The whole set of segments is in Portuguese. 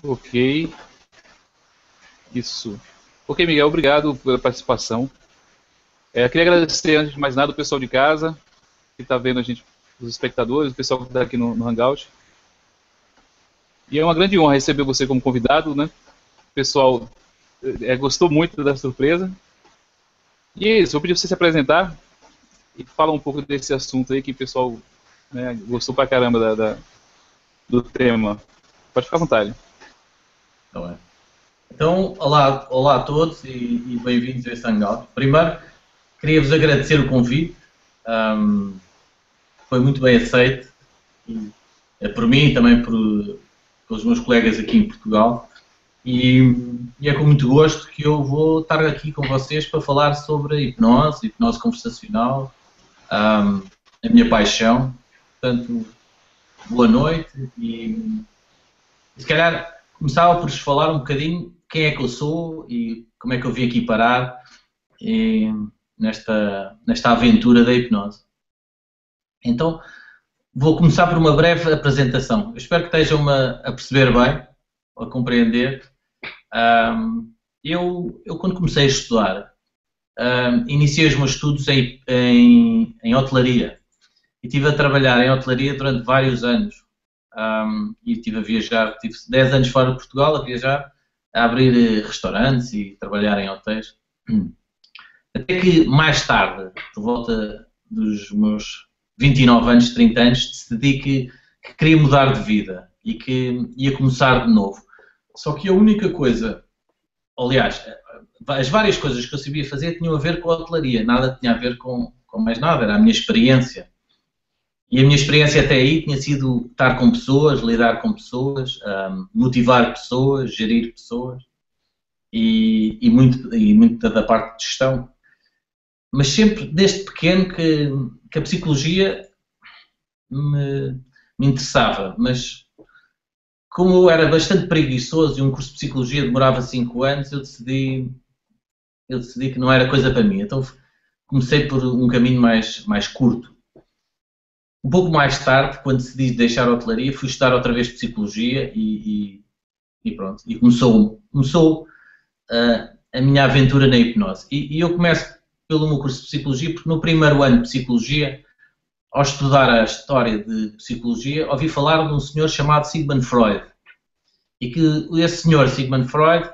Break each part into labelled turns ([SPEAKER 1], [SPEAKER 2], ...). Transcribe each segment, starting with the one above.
[SPEAKER 1] Ok, isso. Ok, Miguel, obrigado pela participação. Queria agradecer, antes de mais nada, o pessoal de casa que está vendo a gente, os espectadores, o pessoal que está aqui no Hangout. E é uma grande honra receber você como convidado, né? O pessoal gostou muito da surpresa. E é isso, vou pedir para você se apresentar e falar um pouco desse assunto aí que o pessoal, né, gostou pra caramba do tema. Pode ficar à vontade.
[SPEAKER 2] Tá bem. Então, olá a todos e bem-vindos a este Hangout. Primeiro, queria-vos agradecer o convite, ahm, foi muito bem aceito, e, por mim e também pelos meus colegas aqui em Portugal. E, e é com muito gosto que eu vou estar aqui com vocês para falar sobre hipnose conversacional, a minha paixão. Portanto, boa noite e se calhar começava por vos falar um bocadinho quem é que eu sou e como é que eu vim aqui parar e nesta aventura da hipnose. Então, vou começar por uma breve apresentação. Eu espero que estejam-me a perceber bem, a compreender. Eu quando comecei a estudar, iniciei os meus estudos em hotelaria e estive a trabalhar em hotelaria durante vários anos. E estive a viajar, tive 10 anos fora de Portugal a viajar, a abrir restaurantes e trabalhar em hotéis. Até que mais tarde, por volta dos meus 29 anos, 30 anos, decidi que queria mudar de vida e que ia começar de novo. Só que a única coisa, aliás, as várias coisas que eu sabia fazer tinham a ver com a hotelaria, nada tinha a ver com mais nada, era a minha experiência. E a minha experiência até aí tinha sido estar com pessoas, lidar com pessoas, motivar pessoas, gerir pessoas e muito da parte de gestão. Mas sempre desde pequeno que a psicologia me, me interessava, mas como eu era bastante preguiçoso e um curso de psicologia demorava 5 anos, eu decidi que não era coisa para mim. Então comecei por um caminho mais curto. Um pouco mais tarde, quando decidi deixar a hotelaria, fui estudar outra vez psicologia e pronto. E começou a minha aventura na hipnose. E eu começo pelo meu curso de psicologia, porque no primeiro ano de psicologia, ao estudar a história de psicologia, ouvi falar de um senhor chamado Sigmund Freud. E que esse senhor Sigmund Freud,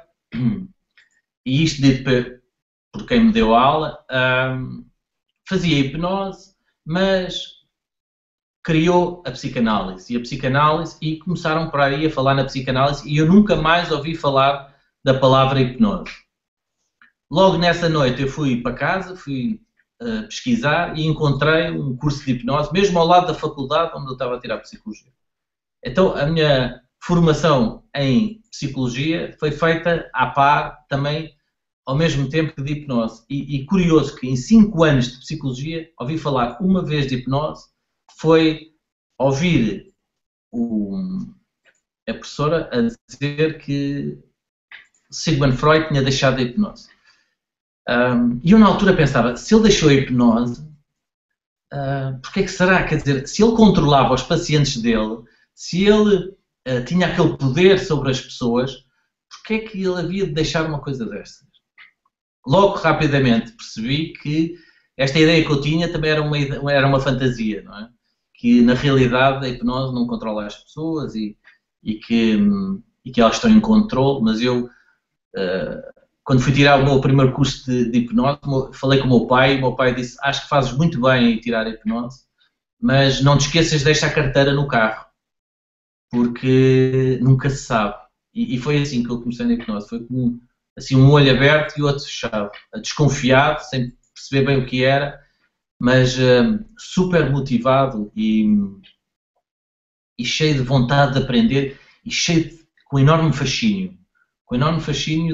[SPEAKER 2] e isto dito por quem me deu a aula, fazia hipnose, mas criou a psicanálise e começaram por aí a falar na psicanálise e eu nunca mais ouvi falar da palavra hipnose. Logo nessa noite eu fui para casa, fui pesquisar e encontrei um curso de hipnose, mesmo ao lado da faculdade onde eu estava a tirar psicologia. Então a minha formação em psicologia foi feita à par também ao mesmo tempo que de hipnose. E curioso que em 5 anos de psicologia ouvi falar uma vez de hipnose, foi ouvir o, a professora a dizer que Sigmund Freud tinha deixado a hipnose. E eu na altura pensava, se ele deixou a hipnose, porque é que será? Quer dizer, se ele controlava os pacientes dele, se ele tinha aquele poder sobre as pessoas, porque é que ele havia de deixar uma coisa destas? Logo, rapidamente, percebi que esta ideia que eu tinha também era uma fantasia, não é? Que na realidade a hipnose não controla as pessoas e que, e que elas estão em controle, mas eu, quando fui tirar o meu primeiro curso de hipnose, falei com o meu pai disse, acho que fazes muito bem em tirar a hipnose, mas não te esqueças de deixar a carteira no carro, porque nunca se sabe. E foi assim que eu comecei na hipnose, foi com assim, um olho aberto e o outro fechado, desconfiado, sem perceber bem o que era, mas super motivado e cheio de vontade de aprender e com enorme fascínio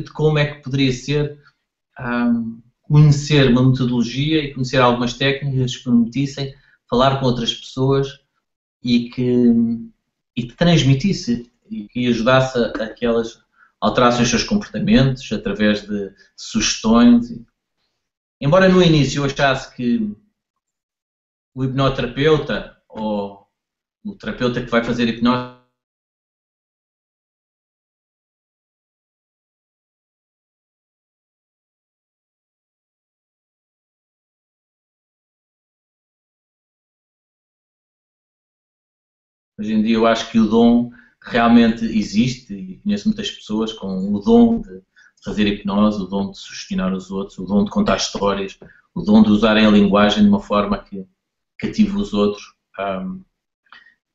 [SPEAKER 2] de como é que poderia ser conhecer uma metodologia e conhecer algumas técnicas que permitissem falar com outras pessoas e que transmitisse e que ajudasse a que elas alterassem os seus comportamentos através de sugestões. Embora no início eu achasse que o hipnoterapeuta ou o terapeuta que vai fazer hipnose Hoje em dia eu acho que o dom realmente existe e conheço muitas pessoas com o dom de fazer hipnose, o dom de sugestionar os outros, o dom de contar histórias, o dom de usarem a linguagem de uma forma que cative os outros.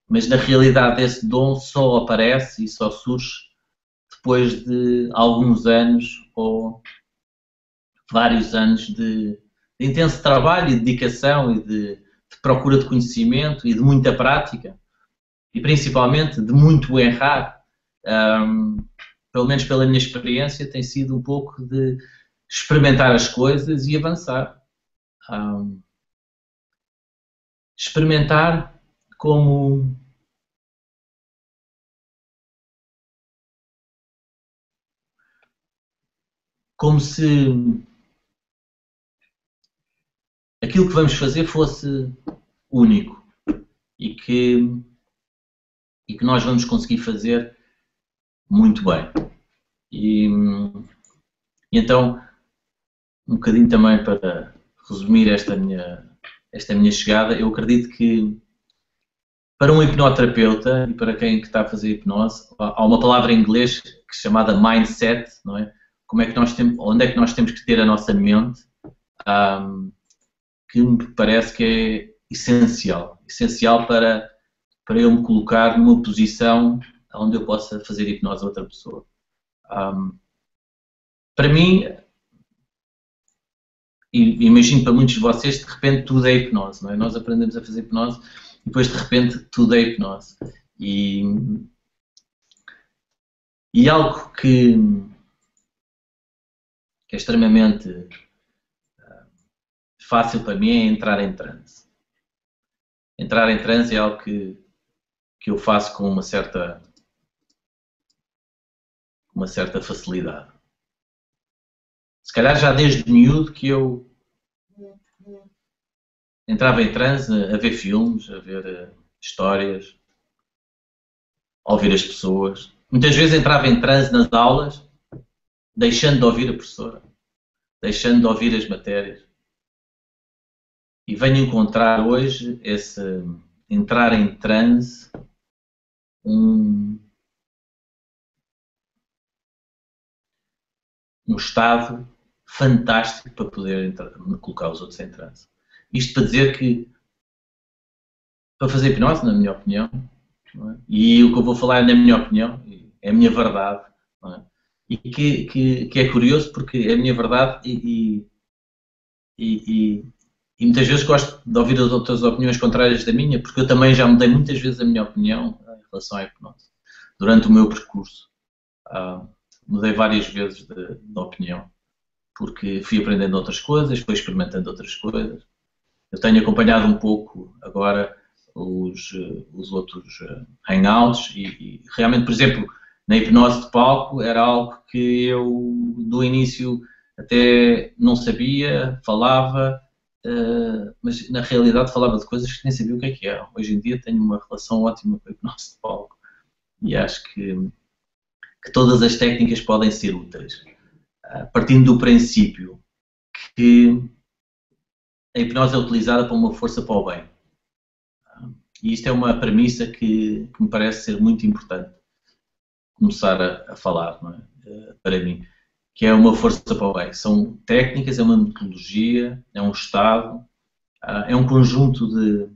[SPEAKER 2] Mas na realidade esse dom só aparece e só surge depois de alguns anos ou vários anos de intenso trabalho e dedicação e de procura de conhecimento e de muita prática e principalmente de muito errar. Pelo menos pela minha experiência, tem sido um pouco de experimentar as coisas e avançar. Experimentar como se aquilo que vamos fazer fosse único e que nós vamos conseguir fazer muito bem. E então, um bocadinho também para resumir esta minha chegada, eu acredito que para um hipnoterapeuta e para quem está a fazer hipnose, há uma palavra em inglês que é chamada mindset, não é? Como é que onde é que nós temos que ter a nossa mente, que me parece que é essencial para eu me colocar numa posição onde eu possa fazer hipnose a outra pessoa. Para mim, e imagino para muitos de vocês, de repente tudo é hipnose, não é? Nós aprendemos a fazer hipnose e depois de repente tudo é hipnose. E algo que é extremamente fácil para mim é entrar em transe. Entrar em transe é algo que eu faço com uma certa facilidade. Se calhar já desde miúdo que eu entrava em transe a ver filmes, a ver histórias, a ouvir as pessoas. Muitas vezes entrava em transe nas aulas, deixando de ouvir a professora, deixando de ouvir as matérias. E venho encontrar hoje esse entrar em transe um estado fantástico para poder colocar os outros em transe. Isto para dizer que, para fazer hipnose, na minha opinião, não é? E o que eu vou falar é na minha opinião, é a minha verdade, não é? E que é curioso porque é a minha verdade e muitas vezes gosto de ouvir as outras opiniões contrárias da minha, porque eu também já mudei muitas vezes a minha opinião em relação à hipnose. Durante o meu percurso, mudei várias vezes de opinião, porque fui aprendendo outras coisas, fui experimentando outras coisas. Eu tenho acompanhado um pouco agora os outros hangouts e realmente, por exemplo, na hipnose de palco era algo que eu do início até não sabia, falava, mas na realidade falava de coisas que nem sabia o que eram. Hoje em dia tenho uma relação ótima com a hipnose de palco e acho que todas as técnicas podem ser úteis, partindo do princípio que a hipnose é utilizada para uma força para o bem. E isto é uma premissa que me parece ser muito importante começar a falar, não é? Para mim, que é uma força para o bem. São técnicas, é uma metodologia, é um estado, é um conjunto de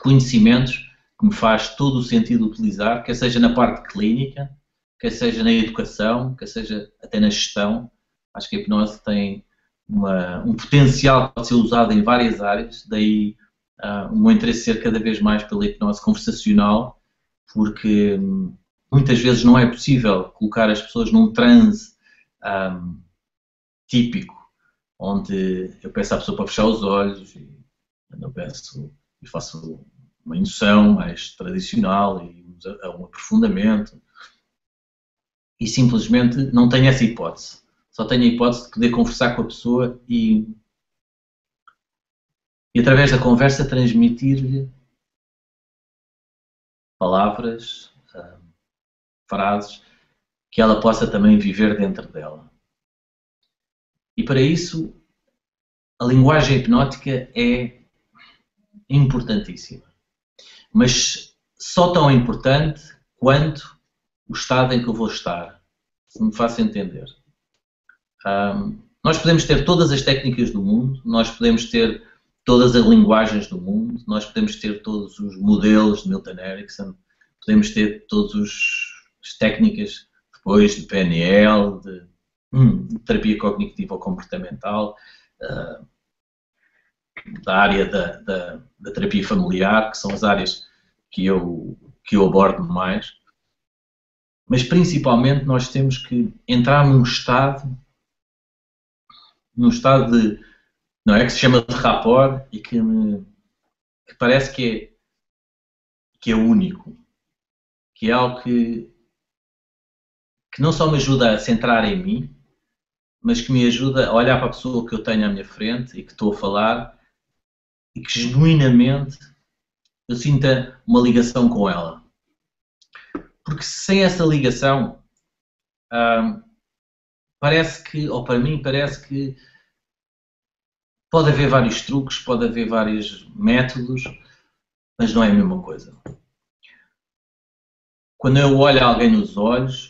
[SPEAKER 2] conhecimentos que me faz todo o sentido utilizar, quer seja na parte clínica, quer seja na educação, quer seja até na gestão. Acho que a hipnose tem um potencial que pode ser usado em várias áreas, daí o meu interesse ser cada vez mais pela hipnose conversacional, porque muitas vezes não é possível colocar as pessoas num transe típico, onde eu peço à pessoa para fechar os olhos e eu peço e faço uma indução mais tradicional e um aprofundamento e simplesmente não tenho essa hipótese. Só tenho a hipótese de poder conversar com a pessoa e através da conversa transmitir-lhe palavras, frases, que ela possa também viver dentro dela. E para isso, a linguagem hipnótica é importantíssima. Mas só tão importante quanto o estado em que eu vou estar, se me faço entender. Nós podemos ter todas as técnicas do mundo, nós podemos ter todas as linguagens do mundo, nós podemos ter todos os modelos de Milton Erickson, podemos ter todas as técnicas depois de PNL, de terapia cognitiva comportamental, da área da terapia familiar, que são as áreas que eu abordo mais. Mas principalmente nós temos que entrar num estado de, não é, que se chama de rapport e que parece que é único, que é algo que não só me ajuda a centrar em mim, mas que me ajuda a olhar para a pessoa que eu tenho à minha frente e que estou a falar e que genuinamente eu sinta uma ligação com ela. Porque sem essa ligação, parece que, ou para mim parece que pode haver vários truques, pode haver vários métodos, mas não é a mesma coisa. Quando eu olho alguém nos olhos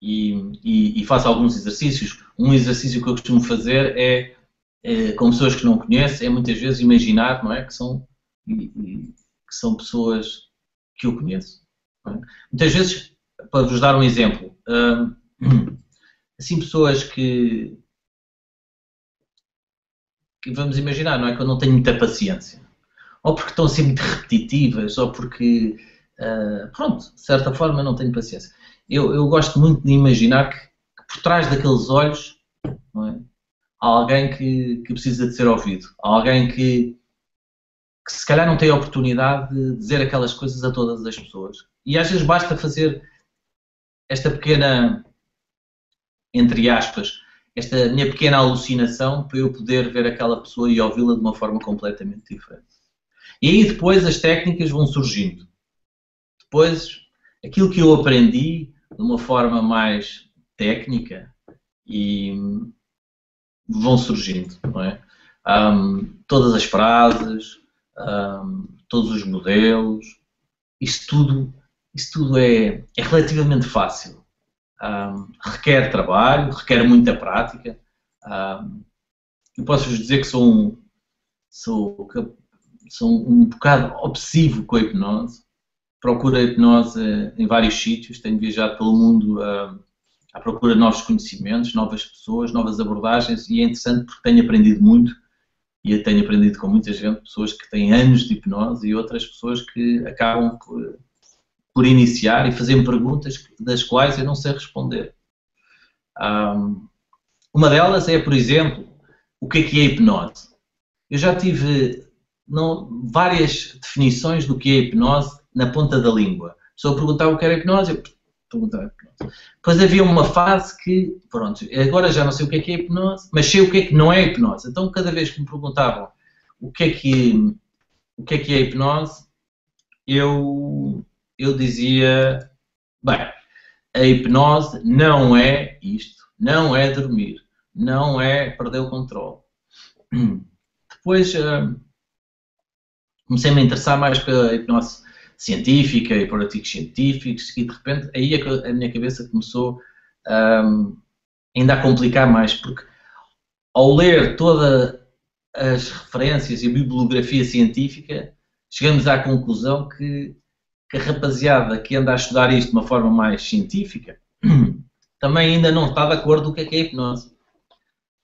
[SPEAKER 2] e faço alguns exercícios, um exercício que eu costumo fazer é com pessoas que não conheço, é muitas vezes imaginar, não é, que são pessoas que eu conheço. Não é? Muitas vezes, para vos dar um exemplo, assim pessoas que vamos imaginar, não é, que eu não tenho muita paciência, ou porque estão a ser muito repetitivas, ou porque, pronto, de certa forma não tenho paciência. Eu gosto muito de imaginar que por trás daqueles olhos, não é, há alguém que precisa de ser ouvido, há alguém que se calhar não tem a oportunidade de dizer aquelas coisas a todas as pessoas. E às vezes basta fazer esta pequena, entre aspas, esta minha pequena alucinação para eu poder ver aquela pessoa e ouvi-la de uma forma completamente diferente. E aí depois as técnicas vão surgindo. Depois, aquilo que eu aprendi de uma forma mais técnica e vão surgindo, não é? Todas as frases, todos os modelos, isso tudo é relativamente fácil. Requer trabalho, requer muita prática. Eu posso-vos dizer que sou um bocado obsessivo com a hipnose. Procuro a hipnose em vários sítios, tenho viajado pelo mundo à procura de novos conhecimentos, novas pessoas, novas abordagens, e é interessante porque tenho aprendido muito e eu tenho aprendido com muita gente, pessoas que têm anos de hipnose e outras pessoas que acabam por iniciar e fazer perguntas das quais eu não sei responder. Uma delas é, por exemplo, o que é hipnose? Eu já tive várias definições do que é hipnose na ponta da língua. A pessoa perguntava o que era hipnose, eu perguntava hipnose. Depois havia uma fase que, pronto, agora já não sei o que é hipnose, mas sei o que não é hipnose. Então, cada vez que me perguntavam o que é hipnose, eu dizia, bem, a hipnose não é isto, não é dormir, não é perder o controle. Depois comecei-me a interessar mais pela hipnose científica e por artigos científicos e de repente aí a minha cabeça começou ainda a complicar mais, porque ao ler todas as referências e a bibliografia científica chegamos à conclusão que a rapaziada que anda a estudar isto de uma forma mais científica também ainda não está de acordo com o que é hipnose.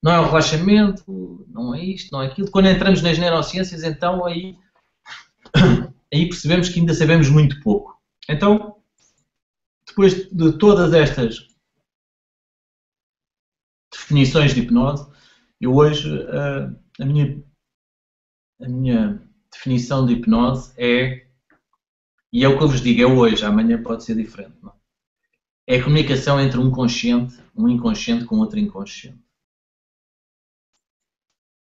[SPEAKER 2] Não é o relaxamento, não é isto, não é aquilo. Quando entramos nas neurociências, então aí percebemos que ainda sabemos muito pouco. Então, depois de todas estas definições de hipnose, eu hoje, a minha definição de hipnose é, e é o que eu vos digo, é hoje, amanhã pode ser diferente, não? É a comunicação entre um inconsciente com outro inconsciente.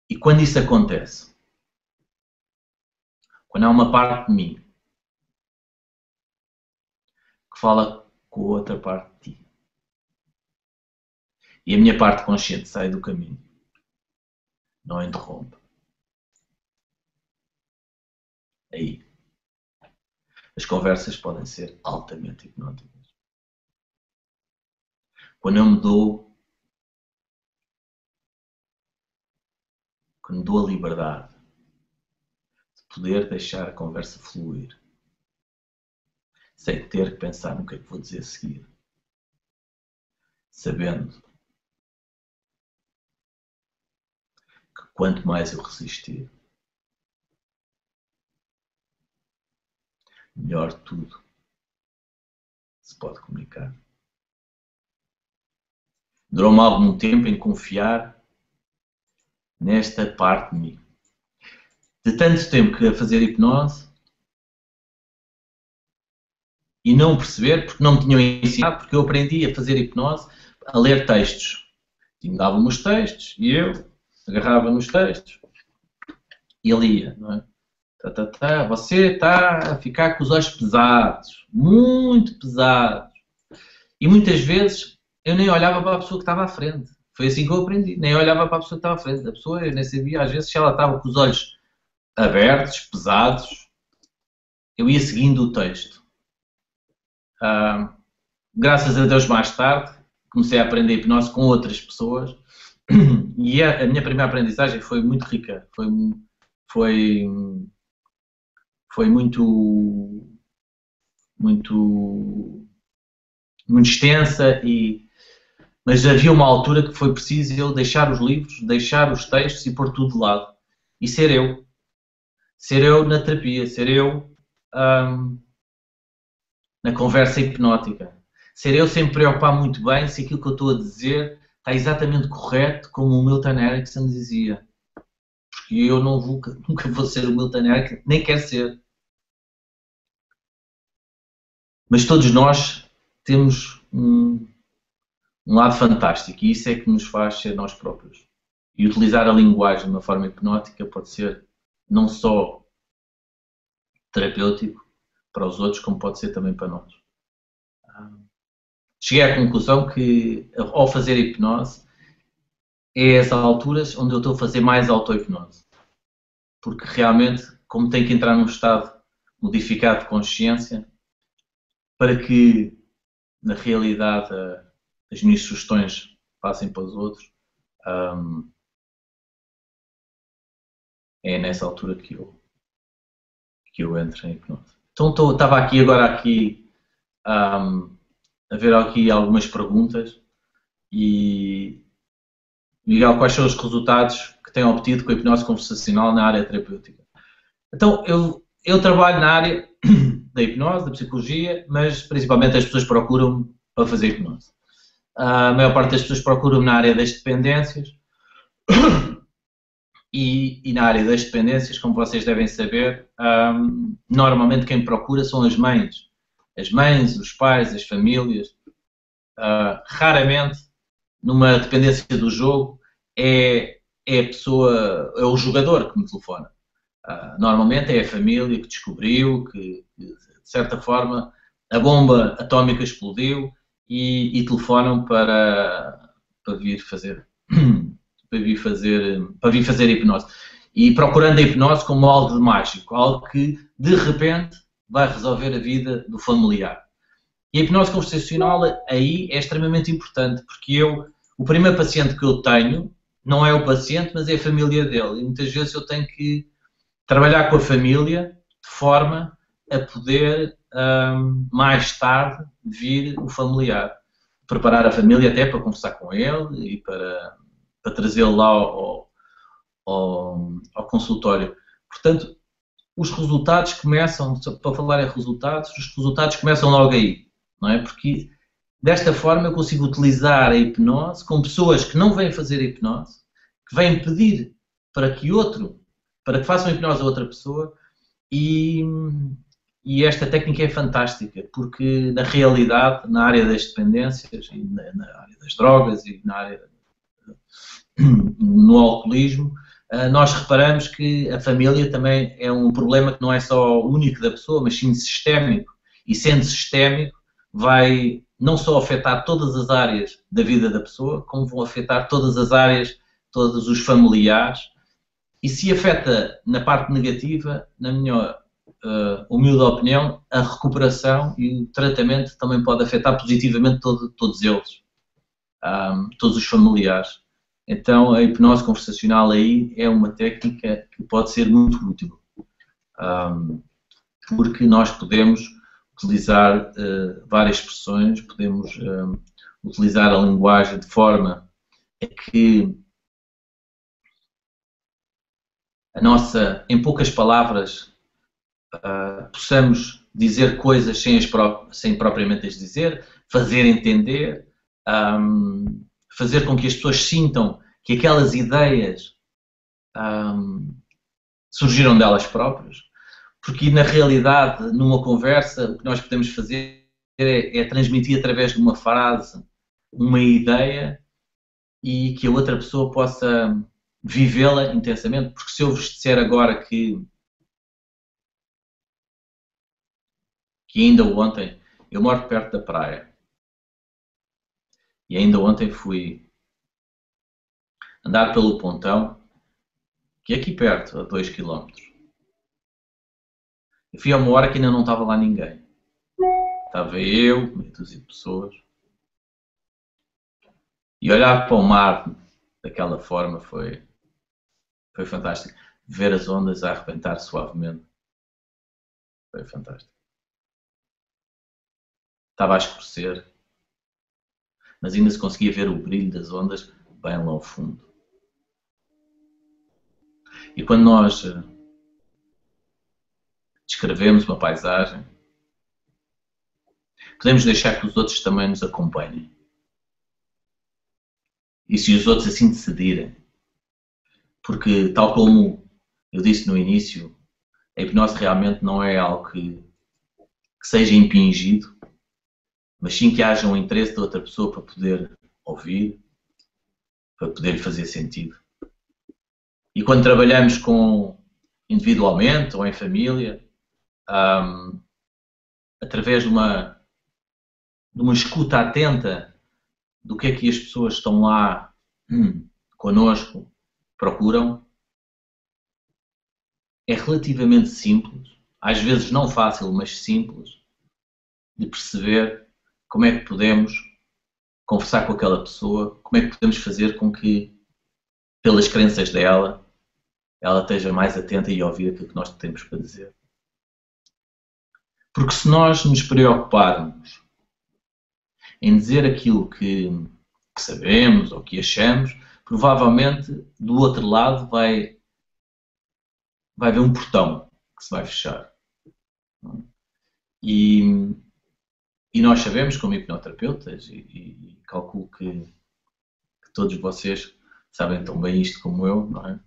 [SPEAKER 2] E quando isso acontece, quando há uma parte de mim que fala com a outra parte de ti, e a minha parte consciente sai do caminho, não interrompe. Aí As conversas podem ser altamente hipnóticas. Quando eu me dou, quando me dou a liberdade de poder deixar a conversa fluir, sem ter que pensar no que é que vou dizer a seguir, sabendo que quanto mais eu resistir, melhor tudo se pode comunicar. Durou-me algum tempo em confiar nesta parte de mim. De tanto tempo que a fazer hipnose e não perceber, porque não me tinham ensinado, porque eu aprendi a fazer hipnose a ler textos. Davam-me os textos e eu agarrava nos textos e lia, não é? Você está a ficar com os olhos pesados, muito pesados. E muitas vezes eu nem olhava para a pessoa que estava à frente. Foi assim que eu aprendi. Nem olhava para a pessoa que estava à frente. A pessoa, eu nem sabia, às vezes, se ela estava com os olhos abertos, pesados, eu ia seguindo o texto. Graças a Deus, mais tarde, comecei a aprender hipnose com outras pessoas e a minha primeira aprendizagem foi muito rica. Foi muito extensa, mas havia uma altura que foi preciso eu deixar os livros, deixar os textos e pôr tudo de lado. E ser eu. Ser eu na terapia, ser eu na conversa hipnótica. Ser eu sem me preocupar muito bem se aquilo que eu estou a dizer está exatamente correto, como o Milton Erickson dizia. Porque eu nunca vou ser o Milton Erickson, nem quero ser. Mas todos nós temos um lado fantástico e isso é que nos faz ser nós próprios. E utilizar a linguagem de uma forma hipnótica pode ser não só terapêutico para os outros, como pode ser também para nós. Cheguei à conclusão que, ao fazer hipnose, é as alturas onde eu estou a fazer mais auto-hipnose. Porque realmente, como tenho que entrar num estado modificado de consciência, para que, na realidade, as minhas sugestões passem para os outros, é nessa altura que eu entro em hipnose. Então, estava agora a ver aqui algumas perguntas e, Miguel, quais são os resultados que tem obtido com a hipnose conversacional na área terapêutica? Então, eu trabalho na área da hipnose, da psicologia, mas principalmente as pessoas procuram-me para fazer hipnose. A maior parte das pessoas procuram-me na área das dependências e na área das dependências, como vocês devem saber, normalmente quem procura são as mães. As mães, os pais, as famílias. Raramente, numa dependência do jogo, é a pessoa, é o jogador que me telefona. Normalmente é a família que descobriu que, de certa forma, a bomba atómica explodiu e telefonam para vir fazer hipnose. E procurando a hipnose como algo de mágico, algo que, de repente, vai resolver a vida do familiar. E a hipnose conversacional aí é extremamente importante, porque o primeiro paciente que eu tenho não é o paciente, mas é a família dele. E muitas vezes eu tenho que trabalhar com a família de forma a poder, mais tarde, vir o familiar. Preparar a família até para conversar com ele e para trazê-lo lá ao consultório. Portanto, os resultados começam, para falar em resultados, os resultados começam logo aí, não é? Porque desta forma eu consigo utilizar a hipnose com pessoas que não vêm fazer hipnose, que vêm pedir para que façam hipnose a outra pessoa e esta técnica é fantástica, porque na realidade, na área das dependências, e na área das drogas e na área no alcoolismo, nós reparamos que a família também é um problema que não é só único da pessoa, mas sim sistémico. E sendo sistémico, vai não só afetar todas as áreas da vida da pessoa, como vão afetar todas as áreas, todos os familiares. E se afeta na parte negativa, na minha humilde opinião, a recuperação e o tratamento também pode afetar positivamente todos eles, todos os familiares. Então, a hipnose conversacional aí é uma técnica que pode ser muito útil, porque nós podemos utilizar várias expressões, podemos utilizar a linguagem de forma a que em poucas palavras, possamos dizer coisas sem propriamente as dizer, fazer entender, fazer com que as pessoas sintam que aquelas ideias surgiram delas próprias, porque na realidade, numa conversa, o que nós podemos fazer é transmitir através de uma frase uma ideia e que a outra pessoa possa vivê-la intensamente, porque se eu vos disser agora que ainda ontem, eu moro perto da praia, e ainda ontem fui andar pelo Pontão, que é aqui perto, a 2 km. Eu fui a uma hora que ainda não estava lá ninguém. Estava eu, meia dúzia de pessoas, e olhar para o mar daquela forma foi fantástico. Ver as ondas a arrebentar suavemente foi fantástico. Estava a escurecer, mas ainda se conseguia ver o brilho das ondas bem lá ao fundo. E quando nós descrevemos uma paisagem, podemos deixar que os outros também nos acompanhem. E se os outros assim decidirem, porque tal como eu disse no início, a hipnose realmente não é algo que seja impingido, mas sim que haja um interesse da outra pessoa para poder ouvir, para poder lhe fazer sentido. E quando trabalhamos individualmente ou em família, através de uma escuta atenta do que é que as pessoas estão lá connosco procuram, é relativamente simples, às vezes não fácil, mas simples, de perceber como é que podemos conversar com aquela pessoa, como é que podemos fazer com que, pelas crenças dela, ela esteja mais atenta e ouvir aquilo que nós temos para dizer. Porque se nós nos preocuparmos em dizer aquilo que sabemos ou que achamos, provavelmente do outro lado vai haver um portão que se vai fechar. E nós sabemos, como hipnoterapeutas, e calculo que todos vocês sabem tão bem isto como eu, não é?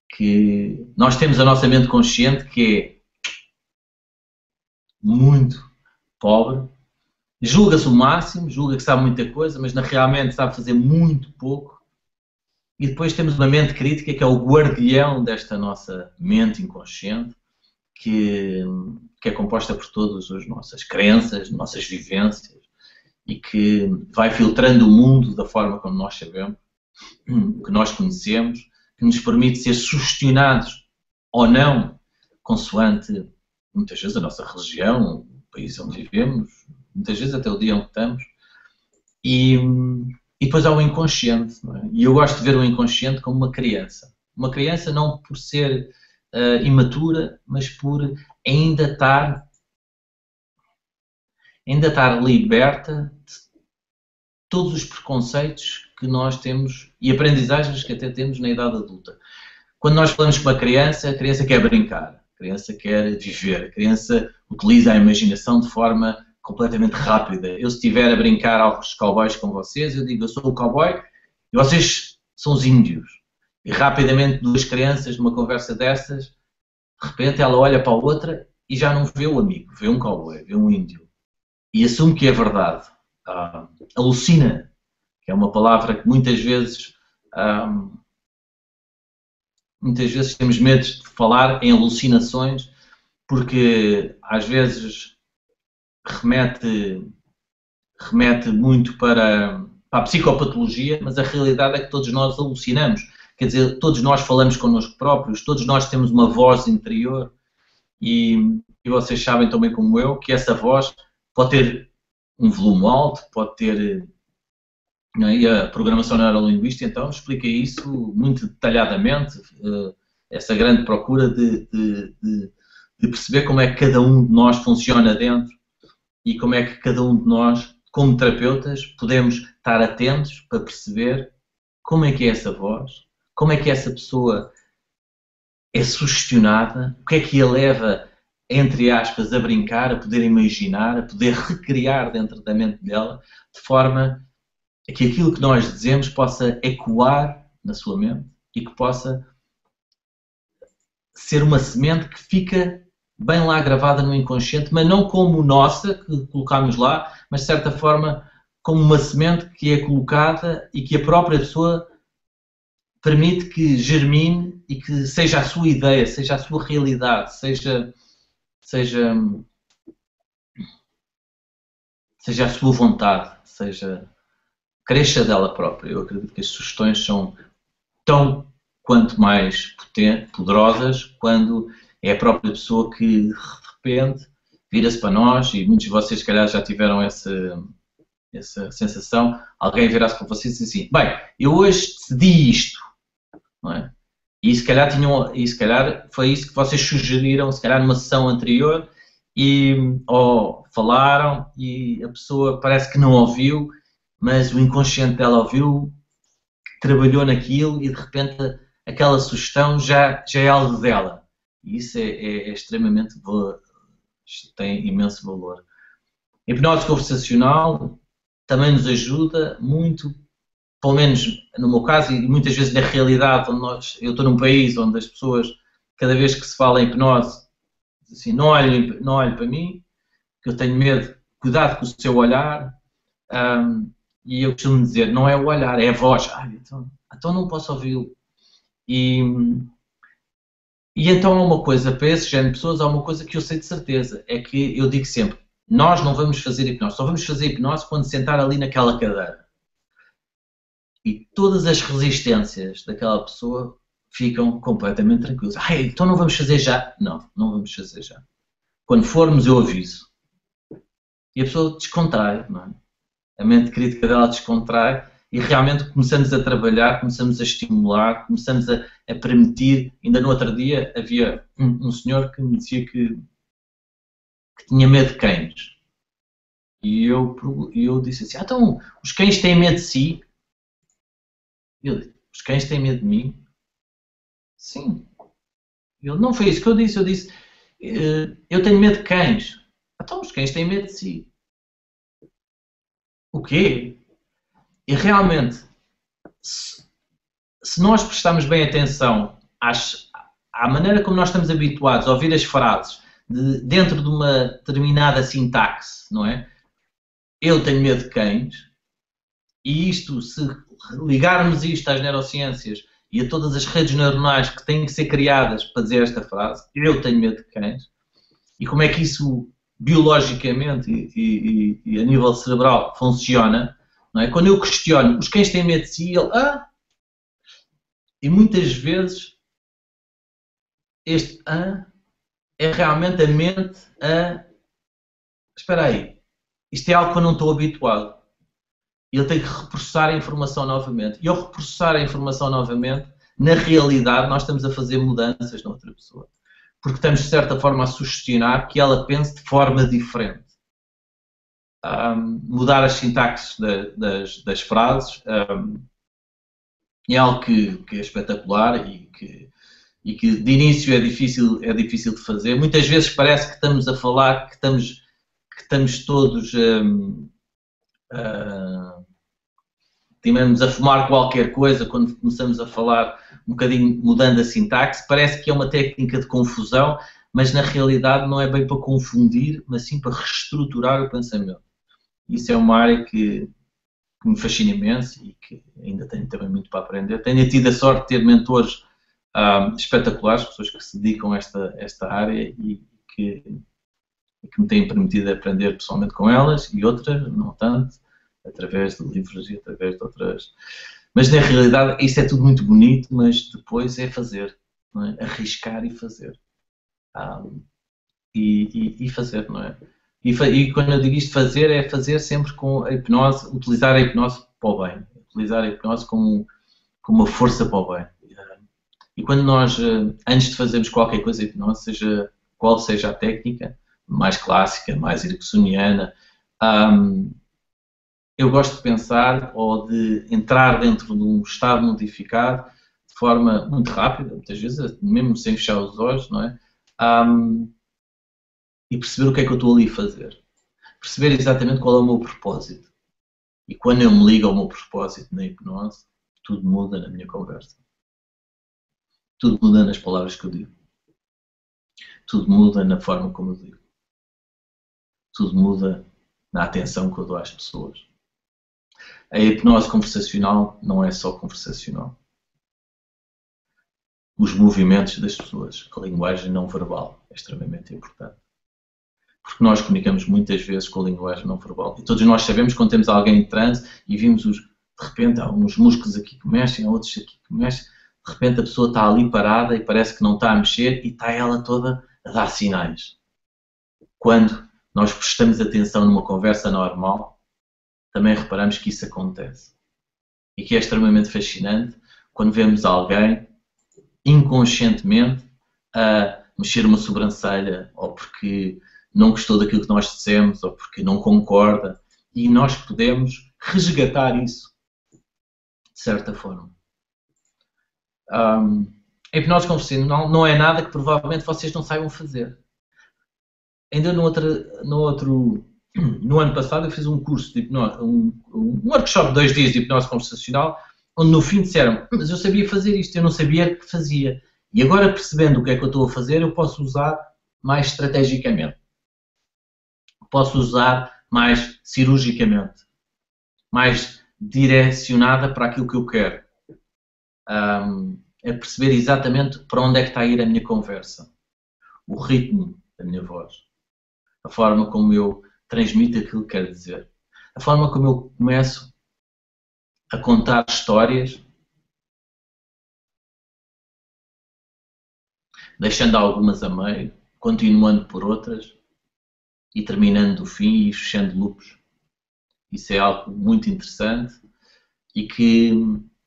[SPEAKER 2] Que nós temos a nossa mente consciente que é muito pobre, julga-se o máximo, julga que sabe muita coisa, mas realmente sabe fazer muito pouco. E depois temos uma mente crítica que é o guardião desta nossa mente inconsciente, que é composta por todas as nossas crenças, nossas vivências, e que vai filtrando o mundo da forma como nós sabemos, que nós conhecemos, que nos permite ser sugestionados ou não, consoante, muitas vezes, a nossa religião, o país onde vivemos, muitas vezes até o dia onde estamos, e depois há o inconsciente, não é? E eu gosto de ver o inconsciente como uma criança. Uma criança não por ser imatura, mas por ainda estar liberta de todos os preconceitos que nós temos e aprendizagens que até temos na idade adulta. Quando nós falamos com uma criança, a criança quer brincar, a criança quer viver, a criança utiliza a imaginação de forma completamente rápida. Eu, se estiver a brincar aos cowboys com vocês, eu digo, eu sou o cowboy e vocês são os índios. E rapidamente, duas crianças numa conversa dessas, de repente ela olha para a outra e já não vê o amigo, vê um cowboy, vê um índio. E assume que é verdade. Alucina, que é uma palavra que muitas vezes temos medo de falar em alucinações, porque às vezes remete muito para a psicopatologia, mas a realidade é que todos nós alucinamos. Quer dizer, todos nós falamos connosco próprios, todos nós temos uma voz interior e e vocês sabem também como eu, que essa voz pode ter um volume alto, pode ter... E a programação neurolinguística, então, explica isso muito detalhadamente, essa grande procura de perceber como é que cada um de nós funciona dentro e como é que cada um de nós, como terapeutas, podemos estar atentos para perceber como é que é essa voz, como é que essa pessoa é sugestionada, o que é que a leva, entre aspas, a brincar, a poder imaginar, a poder recriar dentro da mente dela, de forma que aquilo que nós dizemos possa ecoar na sua mente e que possa ser uma semente que fica bem lá gravada no inconsciente, mas não como nossa, que colocamos lá, mas de certa forma como uma semente que é colocada e que a própria pessoa permite que germine e que seja a sua ideia, seja a sua realidade, seja a sua vontade, cresça dela própria. Eu acredito que as sugestões são tão quanto mais poderosas quando é a própria pessoa que de repente vira-se para nós, e muitos de vocês se calhar já tiveram essa sensação, alguém virar-se para vocês e diz assim, bem, eu hoje decidi isto, não é? E se calhar foi isso que vocês sugeriram, se calhar numa sessão anterior, ou falaram e a pessoa parece que não ouviu, mas o inconsciente dela ouviu, trabalhou naquilo e de repente aquela sugestão já é algo dela. E isso é extremamente, tem imenso valor. A hipnose conversacional também nos ajuda muito, pelo menos no meu caso, e muitas vezes na realidade, eu estou num país onde as pessoas, cada vez que se fala em hipnose, assim, não olhem para mim, que eu tenho medo, cuidado com o seu olhar. E eu costumo dizer, não é o olhar, é a voz. Então não posso ouvi-lo. E então há uma coisa, para esse género de pessoas, há uma coisa que eu sei de certeza, é que eu digo sempre, nós não vamos fazer hipnose, só vamos fazer hipnose quando sentar ali naquela cadeira. E todas as resistências daquela pessoa ficam completamente tranquilas. Então não vamos fazer já? Não vamos fazer já. Quando formos eu aviso. E a pessoa descontrai, não é? A mente crítica dela descontrai e realmente começamos a trabalhar, começamos a estimular, começamos a permitir. Ainda no outro dia havia um senhor que me dizia que tinha medo de cães. E eu disse assim, então os cães têm medo de si? Eu disse, os cães têm medo de mim? Sim. Não foi isso que eu disse, eu tenho medo de cães. Então os cães têm medo de si. O quê? E realmente, se nós prestarmos bem atenção à maneira como nós estamos habituados a ouvir as frases dentro de uma determinada sintaxe, não é? Eu tenho medo de cães, e isto, se ligarmos isto às neurociências e a todas as redes neuronais que têm que ser criadas para dizer esta frase, eu tenho medo de cães, e como é que isso biologicamente e a nível cerebral funciona, não é? Quando eu questiono, os cães têm medo de si, ele, e muitas vezes este é realmente a mente espera aí, isto é algo que eu não estou habituado. E ele tem que reprocessar a informação novamente. E ao reprocessar a informação novamente, na realidade nós estamos a fazer mudanças na outra pessoa. Porque estamos, de certa forma, a sugestionar que ela pense de forma diferente. Mudar as sintaxes das frases é algo que é espetacular e que de início é difícil de fazer. Muitas vezes parece que estamos a falar, que estamos todos estivemos a fumar qualquer coisa quando começamos a falar um bocadinho mudando a sintaxe, parece que é uma técnica de confusão, mas na realidade não é bem para confundir, mas sim para reestruturar o pensamento. Isso é uma área que me fascina imenso e que ainda tenho também muito para aprender. Tenho tido a sorte de ter mentores espetaculares, pessoas que se dedicam a esta área e que me têm permitido aprender pessoalmente com elas, e outras não tanto, através de livros e através de outras. Mas na realidade isso é tudo muito bonito, mas depois é fazer, não é? Arriscar e fazer. e fazer, não é? E quando eu digo isto fazer, é fazer sempre com a hipnose, utilizar a hipnose para o bem, utilizar a hipnose como uma força para o bem. E quando nós, antes de fazermos qualquer coisa de hipnose, seja qual seja a técnica, mais clássica, mais ericksoniana, eu gosto de pensar ou de entrar dentro de um estado modificado de forma muito rápida, muitas vezes, mesmo sem fechar os olhos, não é? E perceber o que é que eu estou ali a fazer. Perceber exatamente qual é o meu propósito. E quando eu me ligo ao meu propósito na hipnose, tudo muda na minha conversa. Tudo muda nas palavras que eu digo. Tudo muda na forma como eu digo. Tudo muda na atenção que eu dou às pessoas. A hipnose conversacional não é só conversacional. Os movimentos das pessoas, a linguagem não verbal é extremamente importante. Porque nós comunicamos muitas vezes com a linguagem não verbal. E todos nós sabemos quando temos alguém em transe e vimos, de repente, há uns músculos aqui que mexem, há outros aqui que mexem. De repente a pessoa está ali parada e parece que não está a mexer e está ela toda a dar sinais. Quando nós prestamos atenção numa conversa normal, também reparamos que isso acontece. E que é extremamente fascinante quando vemos alguém inconscientemente a mexer uma sobrancelha ou porque não gostou daquilo que nós dissemos ou porque não concorda e nós podemos resgatar isso de certa forma. A hipnose conversacional não é nada que provavelmente vocês não saibam fazer. Ainda no ano passado eu fiz um curso de hipnose, um workshop de 2 dias de hipnose conversacional, onde no fim disseram, mas eu sabia fazer isto, eu não sabia que fazia. E agora percebendo o que é que eu estou a fazer, eu posso usar mais estrategicamente. Posso usar mais cirurgicamente. Mais direcionada para aquilo que eu quero. É perceber exatamente para onde é que está a ir a minha conversa. O ritmo da minha voz. A forma como eu transmito aquilo que quero dizer. A forma como eu começo a contar histórias, deixando algumas a meio, continuando por outras e terminando do fim e fechando loops. Isso é algo muito interessante e que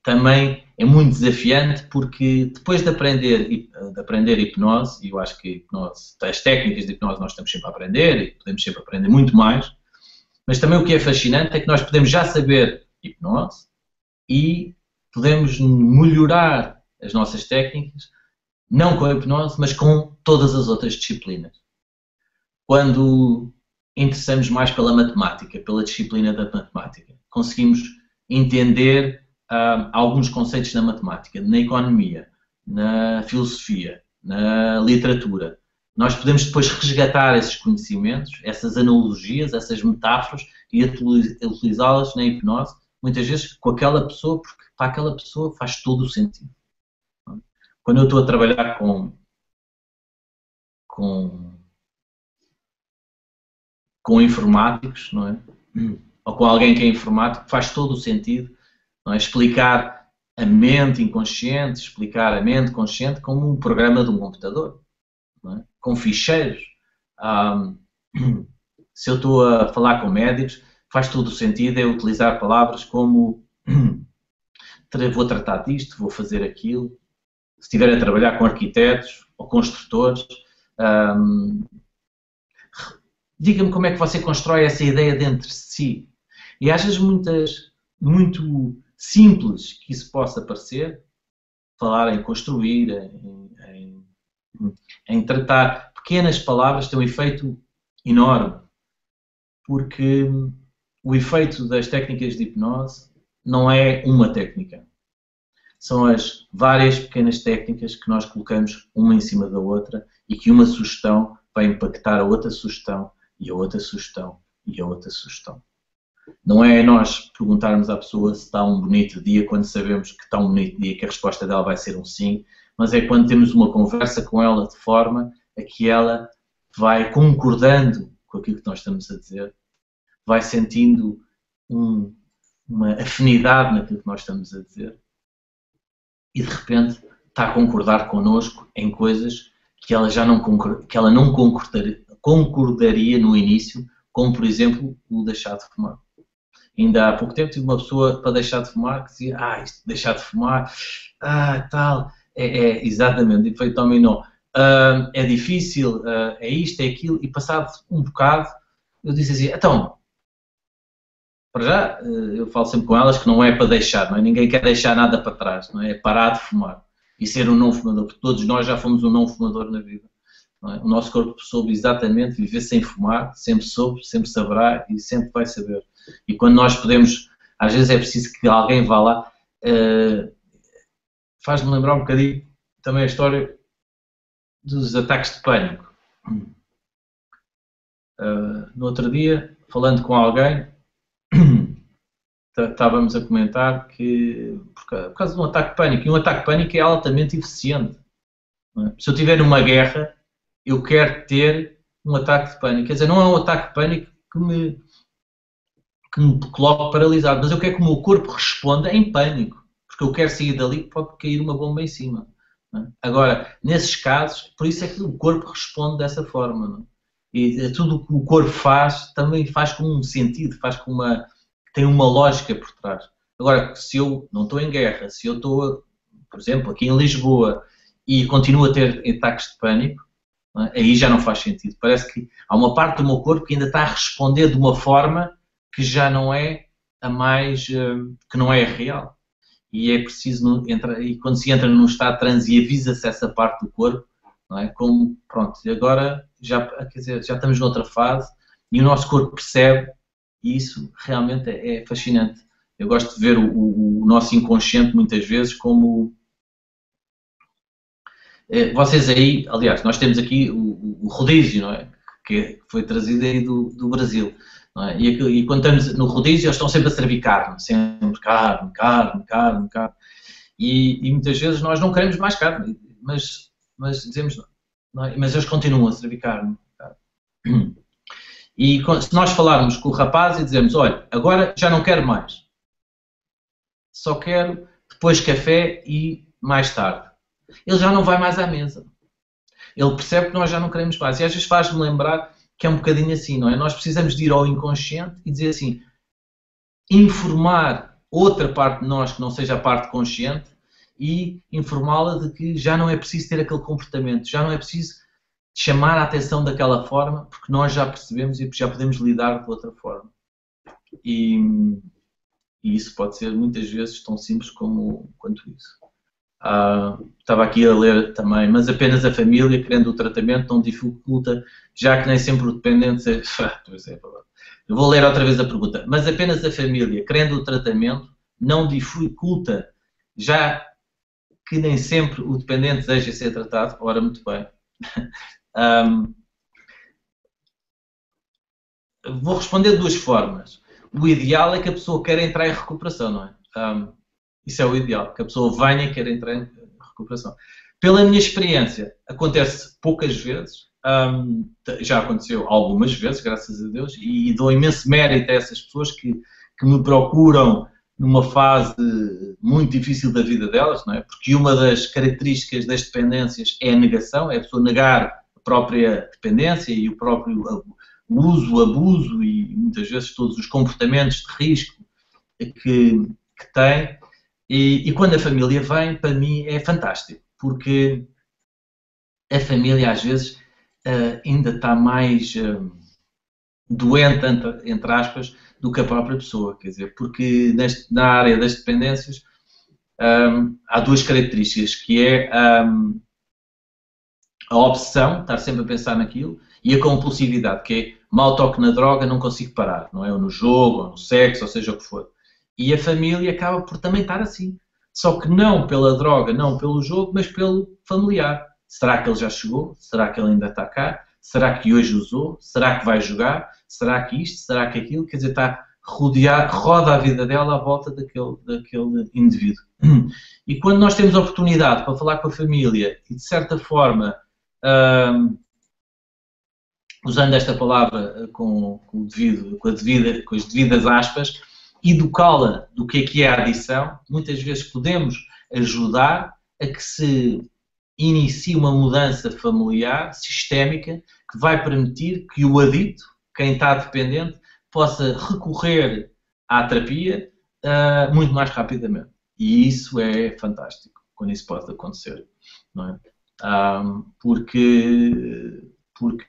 [SPEAKER 2] também é muito desafiante porque depois de aprender hipnose, e eu acho que hipnose, as técnicas de hipnose nós estamos sempre a aprender e podemos sempre aprender muito mais, mas também o que é fascinante é que nós podemos já saber hipnose e podemos melhorar as nossas técnicas, não com a hipnose, mas com todas as outras disciplinas. Quando interessamos mais pela matemática, pela disciplina da matemática, conseguimos entender alguns conceitos da matemática, na economia, na filosofia, na literatura. Nós podemos depois resgatar esses conhecimentos, essas analogias, essas metáforas e utilizá-las na hipnose, muitas vezes com aquela pessoa, porque para aquela pessoa faz todo o sentido. Quando eu estou a trabalhar com informáticos, não é? Ou com alguém que é informático, faz todo o sentido, não é? Explicar a mente inconsciente, explicar a mente consciente como um programa de um computador, não é? Com ficheiros. Se eu estou a falar com médicos, faz todo o sentido eu utilizar palavras como vou tratar disto, vou fazer aquilo. Se estiver a trabalhar com arquitetos ou construtores, diga-me como é que você constrói essa ideia dentro de si. E às vezes muito simples que isso possa parecer, falar em construir, em tratar pequenas palavras tem um efeito enorme. Porque o efeito das técnicas de hipnose não é uma técnica. São as várias pequenas técnicas que nós colocamos uma em cima da outra e que uma sugestão vai impactar a outra sugestão e a outra sugestão e a outra sugestão. Não é nós perguntarmos à pessoa se está um bonito dia quando sabemos que está um bonito dia, que a resposta dela vai ser um sim, mas é quando temos uma conversa com ela de forma a que ela vai concordando com aquilo que nós estamos a dizer, vai sentindo uma afinidade naquilo que nós estamos a dizer e de repente está a concordar connosco em coisas que ela já não, que ela não concordaria no início, como por exemplo o deixar de fumar. Ainda há pouco tempo tive uma pessoa para deixar de fumar que dizia, isto de deixar de fumar, tal, exatamente, efeito dominó. É difícil, é isto, é aquilo, e passado um bocado, eu disse assim, então, para já, eu falo sempre com elas que não é para deixar, não é? Ninguém quer deixar nada para trás, não é? É parar de fumar e ser um não fumador, porque todos nós já fomos um não fumador na vida. Não é? O nosso corpo soube exatamente viver sem fumar, sempre soube, sempre saberá e sempre vai saber. E quando nós podemos, às vezes é preciso que alguém vá lá, faz-me lembrar um bocadinho também a história dos ataques de pânico. No outro dia, falando com alguém, estávamos a comentar que, por causa de um ataque de pânico, e um ataque de pânico é altamente eficiente. Não é? Se eu estiver numa guerra, eu quero ter um ataque de pânico. Quer dizer, não é um ataque de pânico que me coloque paralisado, mas eu quero que o meu corpo responda em pânico, porque eu quero sair dali que pode cair uma bomba em cima. Não é? Agora, nesses casos, por isso é que o corpo responde dessa forma. Não é? E tudo o que o corpo faz, também faz com um sentido, faz com tem uma lógica por trás. Agora, se eu não estou em guerra, se eu estou, por exemplo, aqui em Lisboa e continuo a ter ataques de pânico, não é? Aí já não faz sentido. Parece que há uma parte do meu corpo que ainda está a responder de uma forma que já não é a mais, que não é a real. E é preciso, e quando se entra num estado de transe e avisa-se essa parte do corpo, não é? Como, pronto, agora já, quer dizer, já estamos noutra fase e o nosso corpo percebe. E isso realmente é fascinante. Eu gosto de ver o nosso inconsciente muitas vezes como... Vocês aí, aliás, nós temos aqui o rodízio, não é? Que foi trazido aí do Brasil. Não é? E quando estamos no rodízio, eles estão sempre a servir carne. Sempre carne. E muitas vezes nós não queremos mais carne, mas dizemos não é? Mas eles continuam a servir carne. E se nós falarmos com o rapaz e dizemos, olha, agora já não quero mais, só quero depois café e mais tarde, ele já não vai mais à mesa. Ele percebe que nós já não queremos mais. E às vezes faz-me lembrar que é um bocadinho assim, não é? Nós precisamos de ir ao inconsciente e dizer assim, informar outra parte de nós que não seja a parte consciente e informá-la de que já não é preciso ter aquele comportamento, já não é preciso chamar a atenção daquela forma, porque nós já percebemos e já podemos lidar de outra forma. E isso pode ser muitas vezes tão simples quanto isso. Estava aqui a ler também, mas apenas a família, querendo o tratamento, não dificulta, já que nem sempre o dependente... Eu vou ler outra vez a pergunta. Mas apenas a família, querendo o tratamento, não dificulta, já que nem sempre o dependente deseja ser tratado. Ora, muito bem. Vou responder de duas formas. O ideal é que a pessoa queira entrar em recuperação, não é? Isso é o ideal, que a pessoa venha e queira entrar em recuperação. Pela minha experiência, acontece poucas vezes, já aconteceu algumas vezes, graças a Deus, e dou imenso mérito a essas pessoas que me procuram numa fase muito difícil da vida delas, não é? Porque uma das características das dependências é a negação, é a pessoa negar a própria dependência e o próprio uso, o abuso e muitas vezes todos os comportamentos de risco que tem. E quando a família vem, para mim é fantástico, porque a família às vezes ainda está mais doente, entre aspas, do que a própria pessoa, quer dizer, porque na área das dependências há duas características, que é a obsessão, estar sempre a pensar naquilo, e a compulsividade, que é mal toque na droga, não consigo parar, não é? Ou no jogo, ou no sexo, ou seja o que for. E a família acaba por também estar assim. Só que não pela droga, não pelo jogo, mas pelo familiar. Será que ele já chegou? Será que ele ainda está cá? Será que hoje usou? Será que vai jogar? Será que isto? Será que aquilo? Quer dizer, roda a vida dela à volta daquele indivíduo. E quando nós temos a oportunidade para falar com a família e, de certa forma, usando esta palavra com as devidas aspas, educá-la do que é a adição, muitas vezes podemos ajudar a que se inicie uma mudança familiar, sistémica, que vai permitir que o adicto, quem está dependente, possa recorrer à terapia muito mais rapidamente. E isso é fantástico, quando isso pode acontecer. Não é? Porque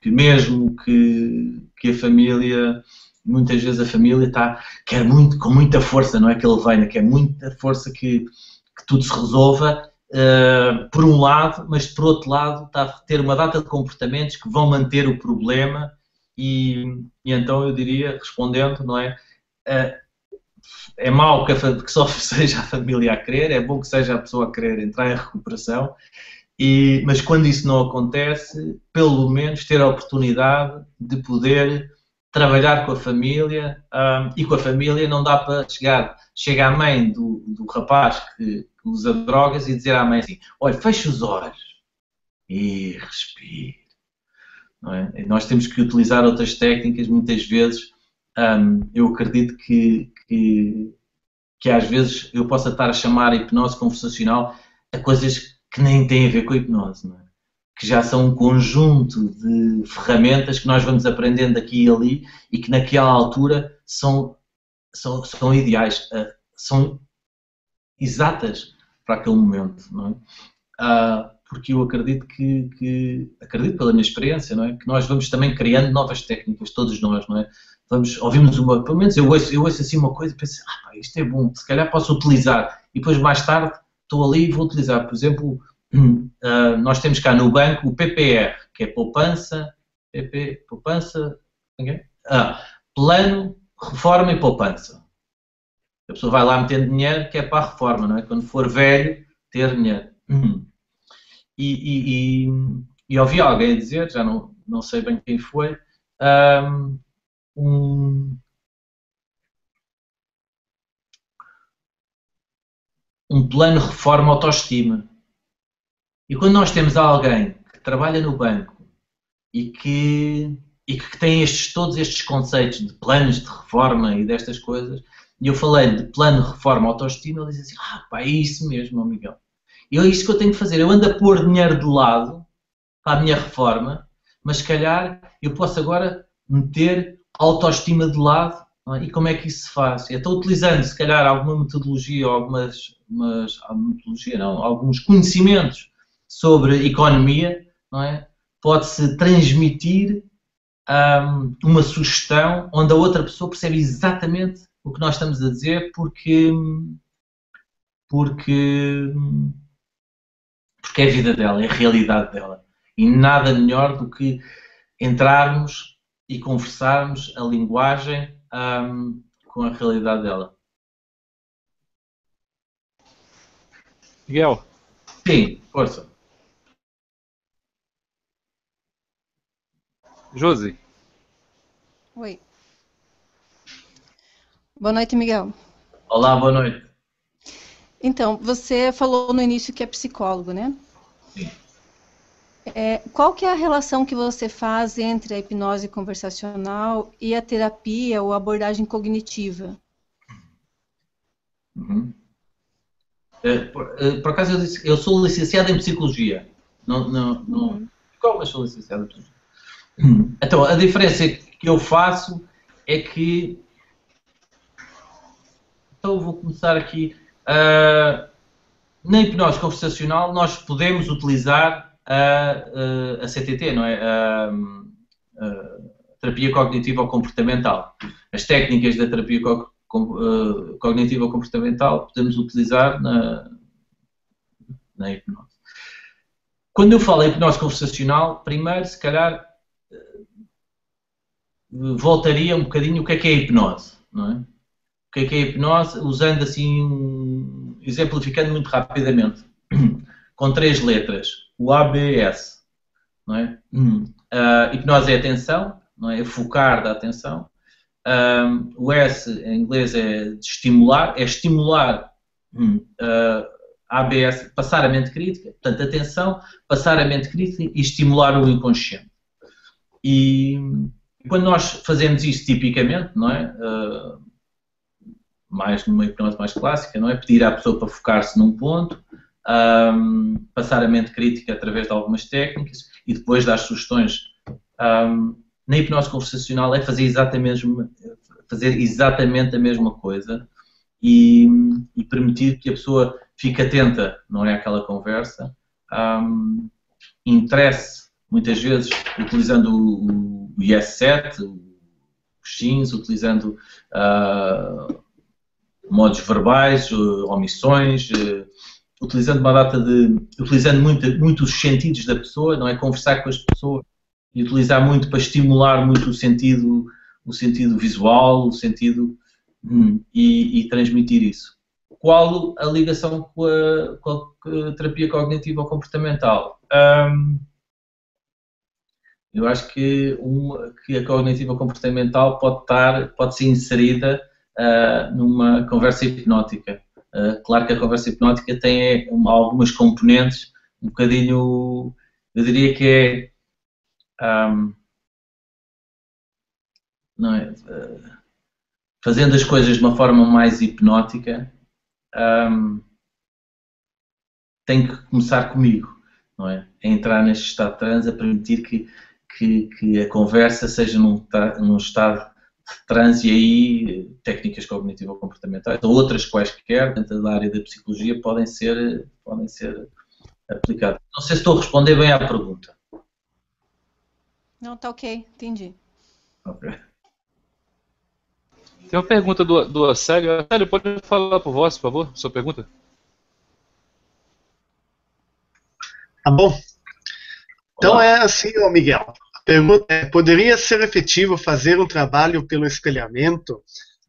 [SPEAKER 2] mesmo que a família, muitas vezes a família quer muito, com muita força, não é que ele venha, quer muita força que tudo se resolva, por um lado, mas por outro lado está a ter uma data de comportamentos que vão manter o problema e então eu diria, respondendo, não é? É mau que só seja a família a querer, é bom que seja a pessoa a querer entrar em recuperação, mas quando isso não acontece, pelo menos ter a oportunidade de poder trabalhar com a família, e com a família não dá para chega a mãe do rapaz que usa drogas e dizer à mãe assim, olha, fecha os olhos e respira. Não é? E nós temos que utilizar outras técnicas, muitas vezes, eu acredito que às vezes eu possa estar a chamar a hipnose conversacional a coisas que nem têm a ver com a hipnose, não é? Que já são um conjunto de ferramentas que nós vamos aprendendo aqui e ali e que naquela altura são ideais, são exatas para aquele momento, não é? Porque eu acredito acredito pela minha experiência, não é? Que nós vamos também criando novas técnicas, todos nós, não é? Ouvimos pelo menos eu ouço assim uma coisa e penso, isto é bom, se calhar posso utilizar, e depois mais tarde estou ali e vou utilizar, por exemplo, nós temos cá no banco o PPR, que é poupança, plano, reforma e poupança. A pessoa vai lá metendo dinheiro que é para a reforma, não é? Quando for velho, ter dinheiro. E ouvi alguém dizer, já não sei bem quem foi, um plano de reforma autoestima. E quando nós temos alguém que trabalha no banco e que tem todos estes conceitos de planos de reforma e destas coisas, e eu falei de plano de reforma autoestima, ele diz assim, é isso mesmo, Miguel. E é isso que eu tenho que fazer. Eu ando a pôr dinheiro de lado para a minha reforma, mas se calhar eu posso agora meter autoestima de lado. E como é que isso se faz? Estou utilizando, se calhar, alguma metodologia, alguns conhecimentos sobre economia, não é? Pode-se transmitir uma sugestão onde a outra pessoa percebe exatamente o que nós estamos a dizer porque é a vida dela, é a realidade dela. E nada melhor do que entrarmos e conversarmos a linguagem com a realidade dela.
[SPEAKER 1] Miguel.
[SPEAKER 2] Sim, força.
[SPEAKER 1] Josi.
[SPEAKER 3] Oi. Boa noite, Miguel.
[SPEAKER 2] Olá, boa noite.
[SPEAKER 3] Então, você falou no início que é psicólogo, né?
[SPEAKER 2] Sim.
[SPEAKER 3] Qual que é a relação que você faz entre a hipnose conversacional e a terapia ou abordagem cognitiva?
[SPEAKER 2] Uhum. Por acaso eu sou licenciado em psicologia. Mas sou licenciado em psicologia. Então, a diferença que eu faço é que... Então, eu vou começar aqui. Na hipnose conversacional, nós podemos utilizar a CTT, não é? A terapia cognitivo-comportamental. As técnicas da terapia cognitivo-comportamental podemos utilizar na hipnose. Quando eu falo em hipnose conversacional, primeiro, se calhar, voltaria um bocadinho o que é a hipnose, não é? O que é a hipnose, usando assim, exemplificando muito rapidamente, com 3 letras, o ABS, não é? Hipnose é atenção, não é? É focar da atenção. O S em inglês é de estimular, ABS, passar a mente crítica, portanto, atenção, passar a mente crítica e estimular o inconsciente. E quando nós fazemos isso tipicamente, não é? Mais numa hipnose mais clássica, não é? Pedir à pessoa para focar-se num ponto, passar a mente crítica através de algumas técnicas e depois dar sugestões. Na hipnose conversacional é fazer exatamente a mesma coisa e permitir que a pessoa fique atenta, não é, àquela conversa, interesse, muitas vezes, utilizando o Yes Set, os sims, utilizando modos verbais, omissões, utilizando utilizando muito os sentidos da pessoa, não é, conversar com as pessoas e utilizar muito para estimular muito o sentido visual, o sentido e transmitir isso. Qual a ligação com a terapia cognitiva ou comportamental? Eu acho que a cognitiva comportamental pode ser inserida numa conversa hipnótica. Claro que a conversa hipnótica tem algumas componentes, um bocadinho, eu diria que não é, fazendo as coisas de uma forma mais hipnótica, tem que começar comigo, não é? A entrar neste estado de transe, a permitir que a conversa seja num estado de transe, e aí técnicas cognitivo-comportamentais ou outras quaisquer dentro da área da psicologia podem ser aplicadas. Não sei se estou a responder bem à pergunta.
[SPEAKER 3] Não, tá ok, entendi.
[SPEAKER 2] Ok.
[SPEAKER 1] Tem uma pergunta do Acélio. Acélio, pode falar por voz, por favor, sua pergunta?
[SPEAKER 4] Tá bom. Então
[SPEAKER 2] Olá.
[SPEAKER 4] é assim, ô Miguel. A pergunta é: poderia ser efetivo fazer um trabalho pelo espelhamento,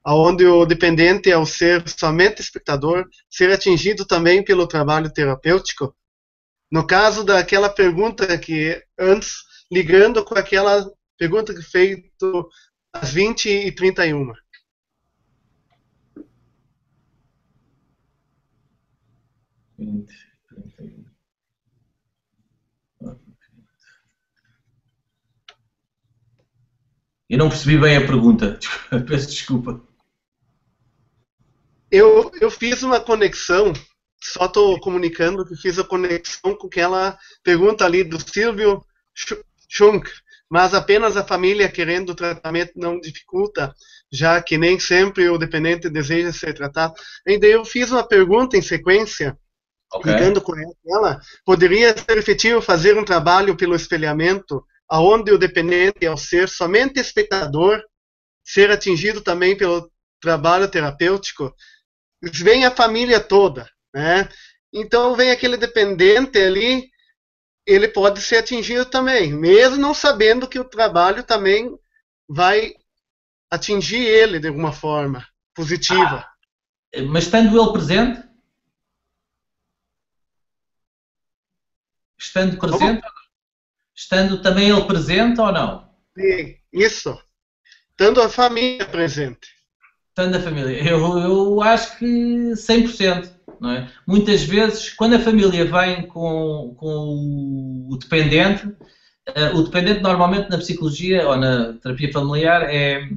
[SPEAKER 4] onde o dependente, ao ser somente espectador, ser atingido também pelo trabalho terapêutico? No caso daquela pergunta que antes, ligando com aquela pergunta que feito às 20h31.
[SPEAKER 2] Eu não percebi bem a pergunta, peço desculpa.
[SPEAKER 4] Eu fiz uma conexão, só estou comunicando que fiz a conexão com aquela pergunta ali do Silvio Schunk, mas apenas a família querendo o tratamento não dificulta, já que nem sempre o dependente deseja ser tratado. Ainda eu fiz uma pergunta em sequência,
[SPEAKER 2] Okay.
[SPEAKER 4] ligando com ela, poderia ser efetivo fazer um trabalho pelo espelhamento, aonde o dependente, ao ser somente espectador, ser atingido também pelo trabalho terapêutico? Vem a família toda, né? Então vem aquele dependente ali, ele pode ser atingido também, mesmo não sabendo que o trabalho também vai atingir ele de alguma forma positiva.
[SPEAKER 2] Mas estando ele presente? Estando presente? Estando também ele presente ou não?
[SPEAKER 4] Sim, isso. Estando a família presente.
[SPEAKER 2] Estando a família. Eu acho que 100%. Não é? Muitas vezes, quando a família vem com o dependente normalmente na psicologia ou na terapia familiar é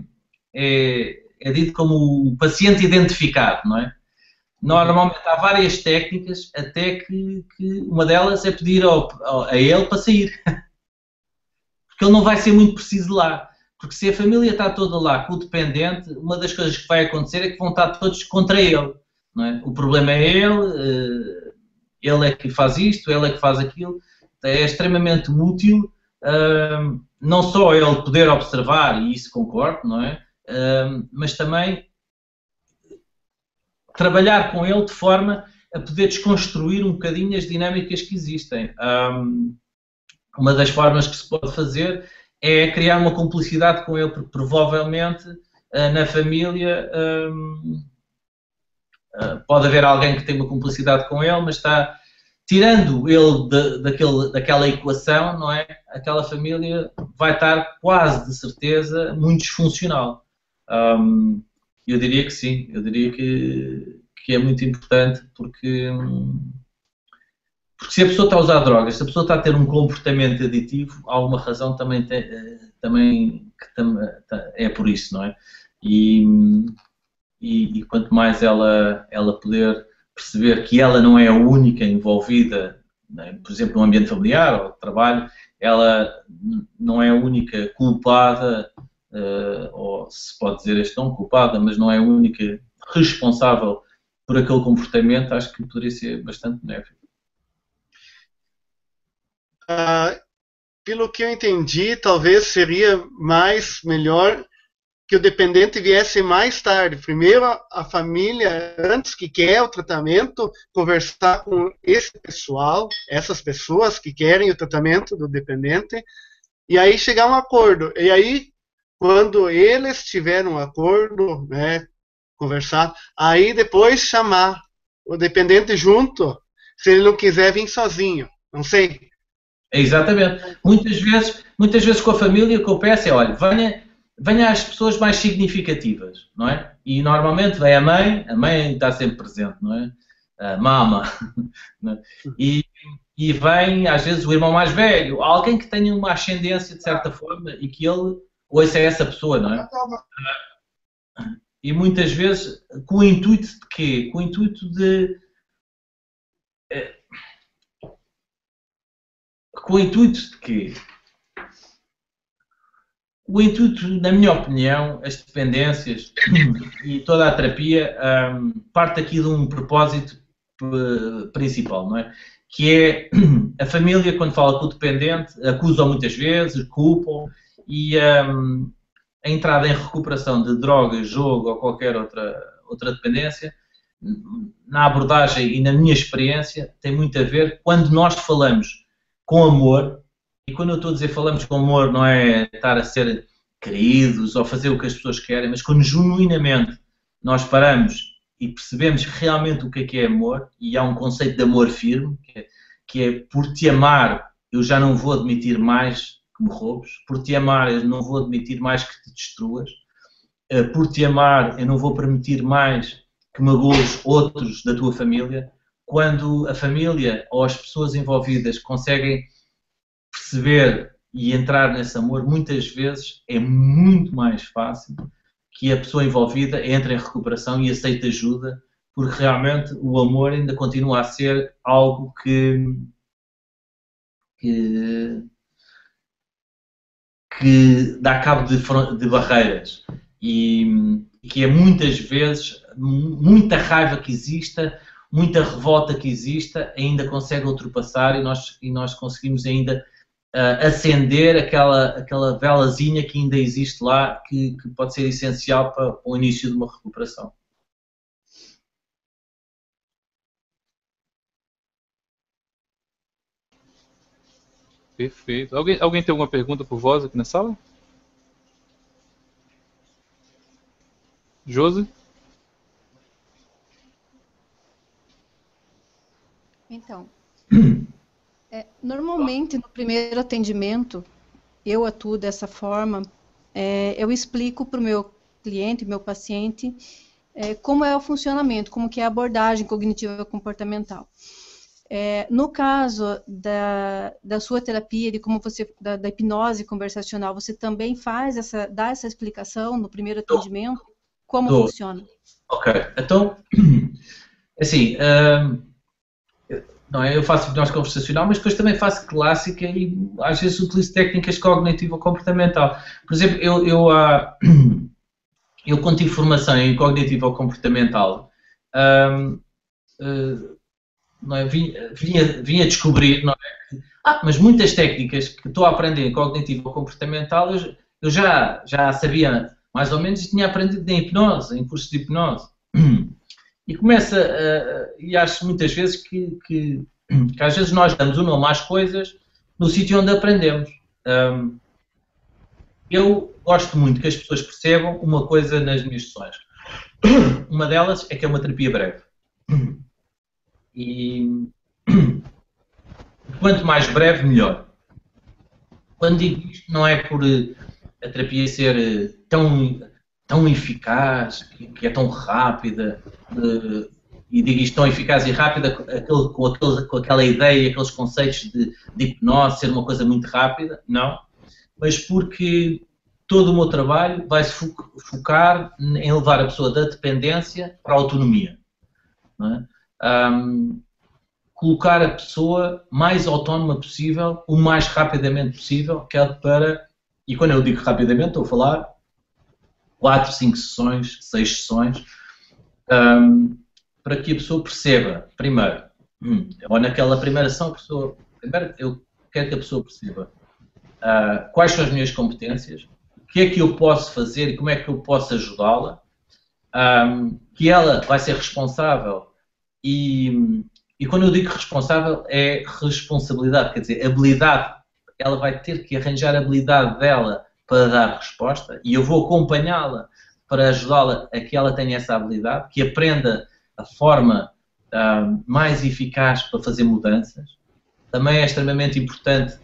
[SPEAKER 2] dito como o paciente identificado, não é? Normalmente há várias técnicas, até que uma delas é pedir a ele para sair. Porque ele não vai ser muito preciso lá. Porque se a família está toda lá com o dependente, uma das coisas que vai acontecer é que vão estar todos contra ele. Não é? O problema é ele é que faz isto, ele é que faz aquilo. É extremamente útil, não só ele poder observar, e isso concordo, não é? Mas também trabalhar com ele de forma a poder desconstruir um bocadinho as dinâmicas que existem. Uma das formas que se pode fazer é criar uma cumplicidade com ele, porque provavelmente na família pode haver alguém que tem uma cumplicidade com ele, mas está tirando ele daquela equação, não é? Aquela família vai estar quase de certeza muito disfuncional. Eu diria que sim, eu diria que é muito importante, porque se a pessoa está a usar drogas, se a pessoa está a ter um comportamento aditivo, há alguma razão também é por isso, não é? E quanto mais ela puder perceber que ela não é a única envolvida, né, por exemplo, no ambiente familiar ou de trabalho, ela não é a única culpada, ou se pode dizer este não culpada, mas não é a única responsável por aquele comportamento. Acho que poderia ser bastante benéfico.
[SPEAKER 4] Pelo que eu entendi, talvez seria melhor que o dependente viesse mais tarde. Primeiro a família, antes que quer o tratamento, conversar com esse pessoal, essas pessoas que querem o tratamento do dependente, e aí chegar a um acordo. E aí, quando eles tiverem um acordo, né, conversar, aí depois chamar o dependente junto, se ele não quiser vir sozinho, não sei.
[SPEAKER 2] Exatamente. Muitas vezes com a família o que eu peço é, olha, venha às pessoas mais significativas, não é? E normalmente vem a mãe está sempre presente, não é? A mama. Não é? E vem, às vezes, o irmão mais velho, alguém que tenha uma ascendência, de certa forma, e que ele ouça essa pessoa, não é? E muitas vezes, com o intuito de quê? Com o intuito de... Com o intuito de quê? O intuito, na minha opinião, as dependências e toda a terapia parte aqui de um propósito principal, não é? Que é a família, quando fala com o dependente, acusam muitas vezes, culpam, e a entrada em recuperação de drogas, jogo ou qualquer outra dependência, na abordagem e na minha experiência, tem muito a ver quando nós falamos com amor. E quando eu estou a dizer falamos com amor, não é estar a ser queridos ou fazer o que as pessoas querem, mas quando genuinamente nós paramos e percebemos realmente o que é amor, e há um conceito de amor firme, que é por te amar eu já não vou admitir mais que me roubes, por te amar eu não vou admitir mais que te destruas, por te amar eu não vou permitir mais que magoes outros da tua família. Quando a família ou as pessoas envolvidas conseguem perceber e entrar nesse amor, muitas vezes é muito mais fácil que a pessoa envolvida entre em recuperação e aceite ajuda, porque realmente o amor ainda continua a ser algo que dá cabo de barreiras e que é muitas vezes muita raiva que exista, muita revolta que exista, ainda consegue ultrapassar e nós conseguimos ainda acender aquela velazinha que ainda existe lá, que pode ser essencial para o início de uma recuperação.
[SPEAKER 1] Perfeito. Alguém tem alguma pergunta por voz aqui na sala? Josi?
[SPEAKER 3] Então, normalmente no primeiro atendimento, eu atuo dessa forma, eu explico para o meu cliente, meu paciente, como é o funcionamento, como que é a abordagem cognitiva comportamental. No caso da sua terapia, de como da hipnose conversacional, você também dá essa explicação no primeiro atendimento? Como funciona?
[SPEAKER 2] Ok, então, assim, não é? Eu faço hipnose conversacional, mas depois também faço clássica e às vezes utilizo técnicas cognitivo-comportamental. Por exemplo, eu quando tive formação em cognitivo-comportamental, não é? Vinha descobrir, não é? Mas muitas técnicas que estou a aprender em cognitivo-comportamental eu já sabia mais ou menos e tinha aprendido em hipnose, em cursos de hipnose. E e acho muitas vezes que às vezes nós damos o nome às coisas no sítio onde aprendemos. Eu gosto muito que as pessoas percebam uma coisa nas minhas sessões. Uma delas é que é uma terapia breve. E quanto mais breve, melhor. Quando digo isto, não é por a terapia ser tão eficaz, que é tão rápida, e digo isto tão eficaz e rápida com aquela ideia, aqueles conceitos de hipnose ser uma coisa muito rápida, não, mas porque todo o meu trabalho vai se focar em levar a pessoa da dependência para a autonomia. Não é? colocar a pessoa mais autónoma possível, o mais rapidamente possível, que é para, e quando eu digo rapidamente estou a falar 4, 5 sessões, 6 sessões, para que a pessoa perceba, primeiro, ou naquela primeira sessão, primeiro eu quero que a pessoa perceba quais são as minhas competências, o que é que eu posso fazer e como é que eu posso ajudá-la, que ela vai ser responsável e quando eu digo responsável é responsabilidade, quer dizer, habilidade, ela vai ter que arranjar a habilidade dela para dar resposta e eu vou acompanhá-la para ajudá-la a que ela tenha essa habilidade, que aprenda a forma mais eficaz para fazer mudanças. Também é extremamente importante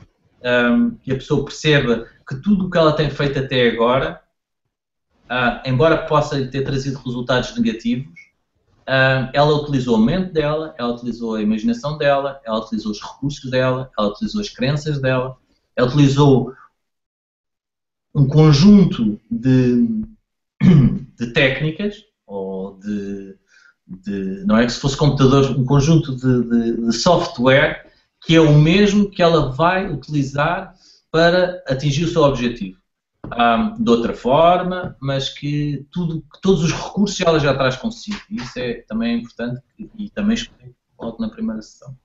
[SPEAKER 2] que a pessoa perceba que tudo o que ela tem feito até agora, embora possa ter trazido resultados negativos, ela utilizou a mente dela, ela utilizou a imaginação dela, ela utilizou os recursos dela, ela utilizou as crenças dela, ela utilizou um conjunto de técnicas, ou não é que se fosse computador, um conjunto de software que é o mesmo que ela vai utilizar para atingir o seu objetivo. De outra forma, mas que todos os recursos ela já traz consigo. Isso é também importante e também explico logo na primeira sessão.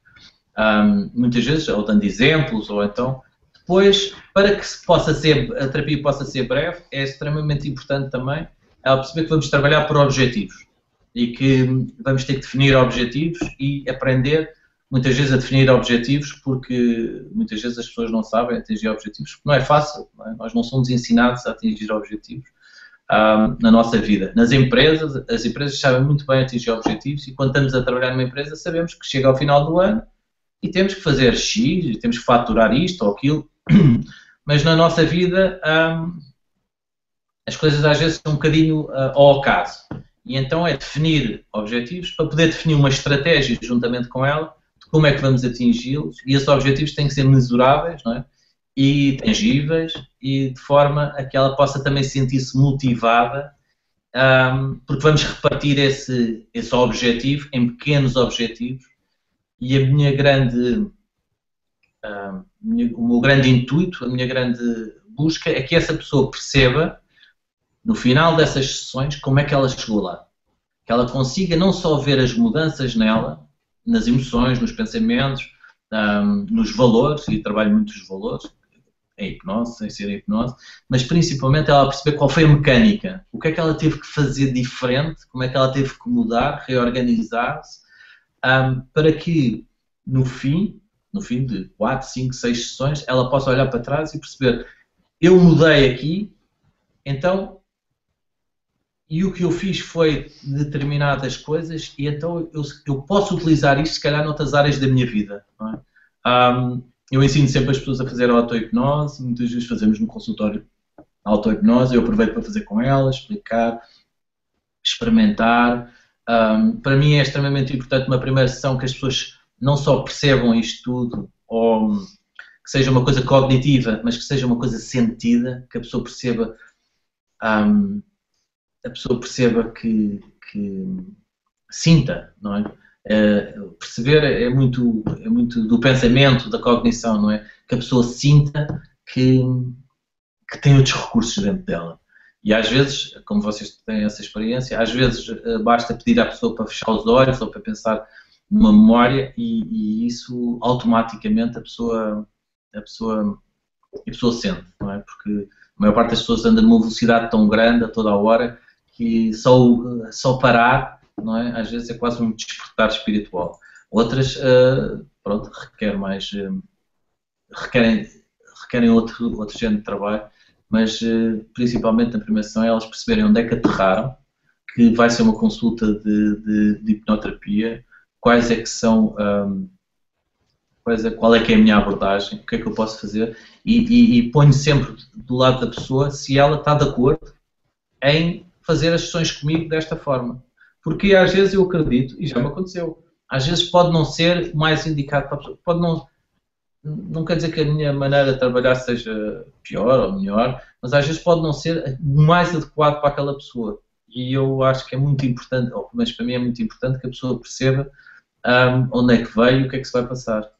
[SPEAKER 2] Muitas vezes, ou dando exemplos, ou então, depois, para que a terapia possa ser breve, é extremamente importante também ela perceber que vamos trabalhar por objetivos e que vamos ter que definir objetivos e aprender muitas vezes a definir objetivos, porque muitas vezes as pessoas não sabem atingir objetivos, porque não é fácil, não é? Nós não somos ensinados a atingir objetivos na nossa vida. Nas empresas, as empresas sabem muito bem atingir objetivos e quando estamos a trabalhar numa empresa sabemos que chega ao final do ano e temos que fazer X, e temos que faturar isto ou aquilo, mas na nossa vida as coisas às vezes são um bocadinho ao acaso. E então é definir objetivos para poder definir uma estratégia juntamente com ela de como é que vamos atingi-los e esses objetivos têm que ser mensuráveis, não é? E tangíveis e de forma a que ela possa também sentir-se motivada porque vamos repartir esse objetivo em pequenos objetivos e o meu grande intuito, a minha grande busca é que essa pessoa perceba no final dessas sessões como é que ela chegou lá. Que ela consiga não só ver as mudanças nela, nas emoções, nos pensamentos, nos valores, e trabalho muito os valores, em hipnose, sem ser hipnose, mas principalmente ela perceber qual foi a mecânica, o que é que ela teve que fazer diferente, como é que ela teve que mudar, reorganizar-se, para que no fim de 4, 5, 6 sessões, ela possa olhar para trás e perceber, eu mudei aqui, então, e o que eu fiz foi determinadas coisas e então eu posso utilizar isto se calhar noutras áreas da minha vida. Não é? Eu ensino sempre as pessoas a fazer auto-hipnose, muitas vezes fazemos no consultório auto-hipnose, eu aproveito para fazer com elas, explicar, experimentar. Para mim é extremamente importante uma primeira sessão que as pessoas não só percebam isto tudo, ou que seja uma coisa cognitiva, mas que seja uma coisa sentida, que a pessoa perceba que sinta, não é? Perceber é muito do pensamento, da cognição, não é? Que a pessoa sinta que tem outros recursos dentro dela. E às vezes, como vocês têm essa experiência, às vezes basta pedir à pessoa para fechar os olhos ou para pensar numa memória e isso automaticamente a pessoa sente, não é? Porque a maior parte das pessoas anda numa velocidade tão grande a toda a hora que só parar, não é? Às vezes é quase um despertar espiritual. Outras, pronto, requerem outro género de trabalho, mas principalmente na primeira sessão é elas perceberem onde é que aterraram, que vai ser uma consulta de hipnoterapia, quais é que são, qual é que é a minha abordagem, o que é que eu posso fazer e ponho sempre do lado da pessoa se ela está de acordo em fazer as sessões comigo desta forma. Porque às vezes eu acredito, e já me aconteceu, às vezes pode não ser o mais indicado para a pessoa, pode não quer dizer que a minha maneira de trabalhar seja pior ou melhor, mas às vezes pode não ser o mais adequado para aquela pessoa. E eu acho que é muito importante, ou pelo menos para mim é muito importante que a pessoa perceba onde é que veio, o que é que se vai passar.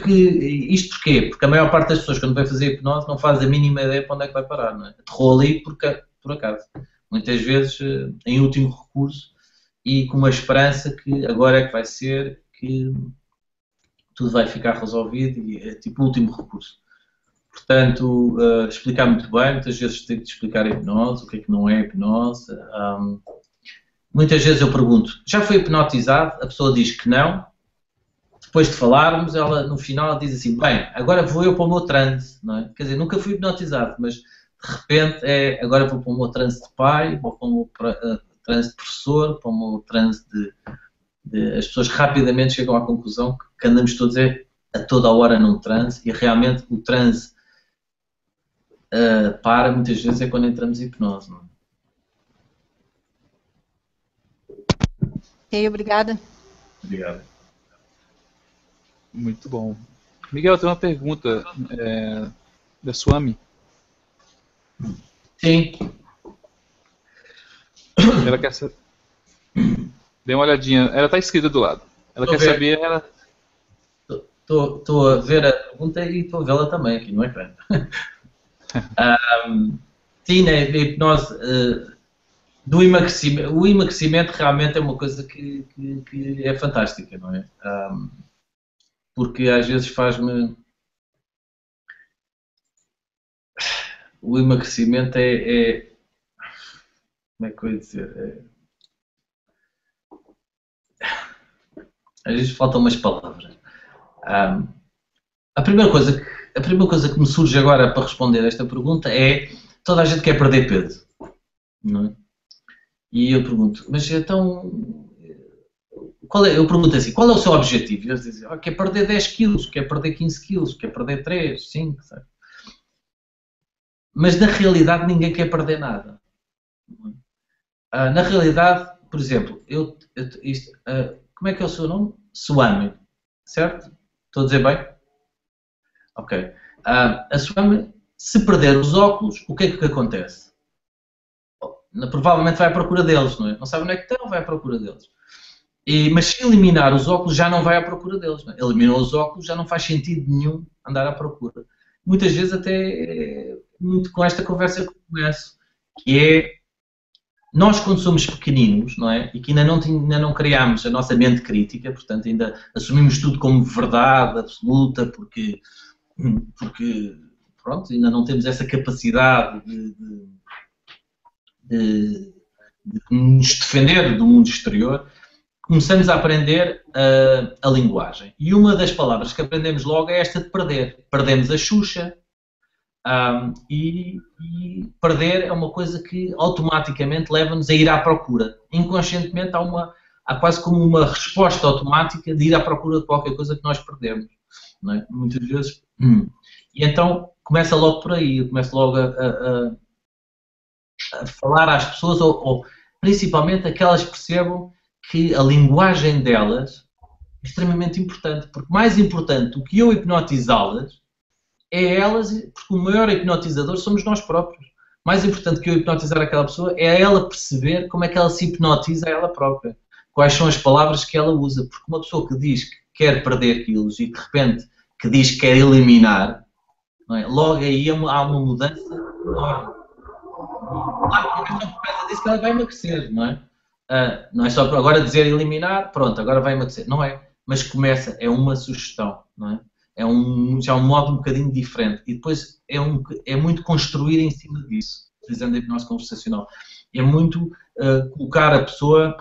[SPEAKER 2] Isto porquê? Porque a maior parte das pessoas, quando vai fazer hipnose, não faz a mínima ideia para onde é que vai parar, não é? Aterrou ali por acaso. Muitas vezes em último recurso e com uma esperança que agora é que vai ser, que tudo vai ficar resolvido e é tipo o último recurso. Portanto, explicar muito bem, muitas vezes tenho de explicar a hipnose, o que é que não é hipnose. Muitas vezes eu pergunto, já foi hipnotizado? A pessoa diz que não. Depois de falarmos, ela no final diz assim, bem, agora vou eu para o meu transe, não é? Quer dizer, nunca fui hipnotizado, mas de repente agora vou para o meu transe de pai, vou para o meu transe de professor, para o meu transe as pessoas rapidamente chegam à conclusão que andamos todos a toda a hora num transe e realmente o transe para muitas vezes é quando entramos em hipnose, não é?
[SPEAKER 3] Ok, obrigada.
[SPEAKER 2] Obrigado.
[SPEAKER 1] Muito bom. Miguel, tem uma pergunta da Swami.
[SPEAKER 2] Sim.
[SPEAKER 1] Ela quer saber. Dê uma olhadinha. Ela está escrita do lado. Ela quer saber.
[SPEAKER 2] Estou a ver a pergunta e estou a vê-la também aqui no ecrã. Sim, a hipnose do emagrecimento. O emagrecimento realmente é uma coisa que é fantástica, não é? Porque às vezes faz-me. O emagrecimento como é que eu ia dizer? Às vezes faltam umas palavras. A primeira coisa que me surge agora para responder a esta pergunta é: toda a gente quer perder peso, não é? E eu pergunto, mas então. Eu pergunto assim, qual é o seu objetivo? E eles dizem, quer perder 10 quilos, quer perder 15 quilos, quer perder 3, 5, sabe? Mas na realidade ninguém quer perder nada. Na realidade, por exemplo, como é que é o seu nome? Swami, certo? Estou a dizer bem? Ok. A Swami, se perder os óculos, o que é que acontece? Provavelmente vai à procura deles, não é? Não sabe onde é que estão, vai à procura deles. Mas se eliminar os óculos, já não vai à procura deles. Não é? Eliminou os óculos, já não faz sentido nenhum andar à procura. Muitas vezes até muito com esta conversa que eu começo, que é, nós quando somos pequeninos, não é? E que ainda não criámos a nossa mente crítica, portanto ainda assumimos tudo como verdade absoluta, porque pronto, ainda não temos essa capacidade de nos defender do mundo exterior, começamos a aprender a linguagem. E uma das palavras que aprendemos logo é esta de perder. Perdemos a Xuxa e perder é uma coisa que automaticamente leva-nos a ir à procura. Inconscientemente há quase como uma resposta automática de ir à procura de qualquer coisa que nós perdemos. Não é? Muitas vezes. E então começa logo por aí. Eu começo logo a falar às pessoas, ou principalmente a que elas percebam que a linguagem delas é extremamente importante, porque mais importante do que eu hipnotizá-las é elas, porque o maior hipnotizador somos nós próprios. Mais importante que eu hipnotizar aquela pessoa é ela perceber como é que ela se hipnotiza a ela própria, quais são as palavras que ela usa, porque uma pessoa que diz que quer perder quilos e de repente que diz que quer eliminar, não é? Logo aí há uma mudança enorme. Claro, porque é só por causa disso que ela vai emagrecer, não é? Não é só agora dizer eliminar, pronto, agora vai emagrecer. Não é, mas começa, é uma sugestão, não é? Já é um modo um bocadinho diferente. E depois é muito construir em cima disso, utilizando a hipnose conversacional. É muito colocar a pessoa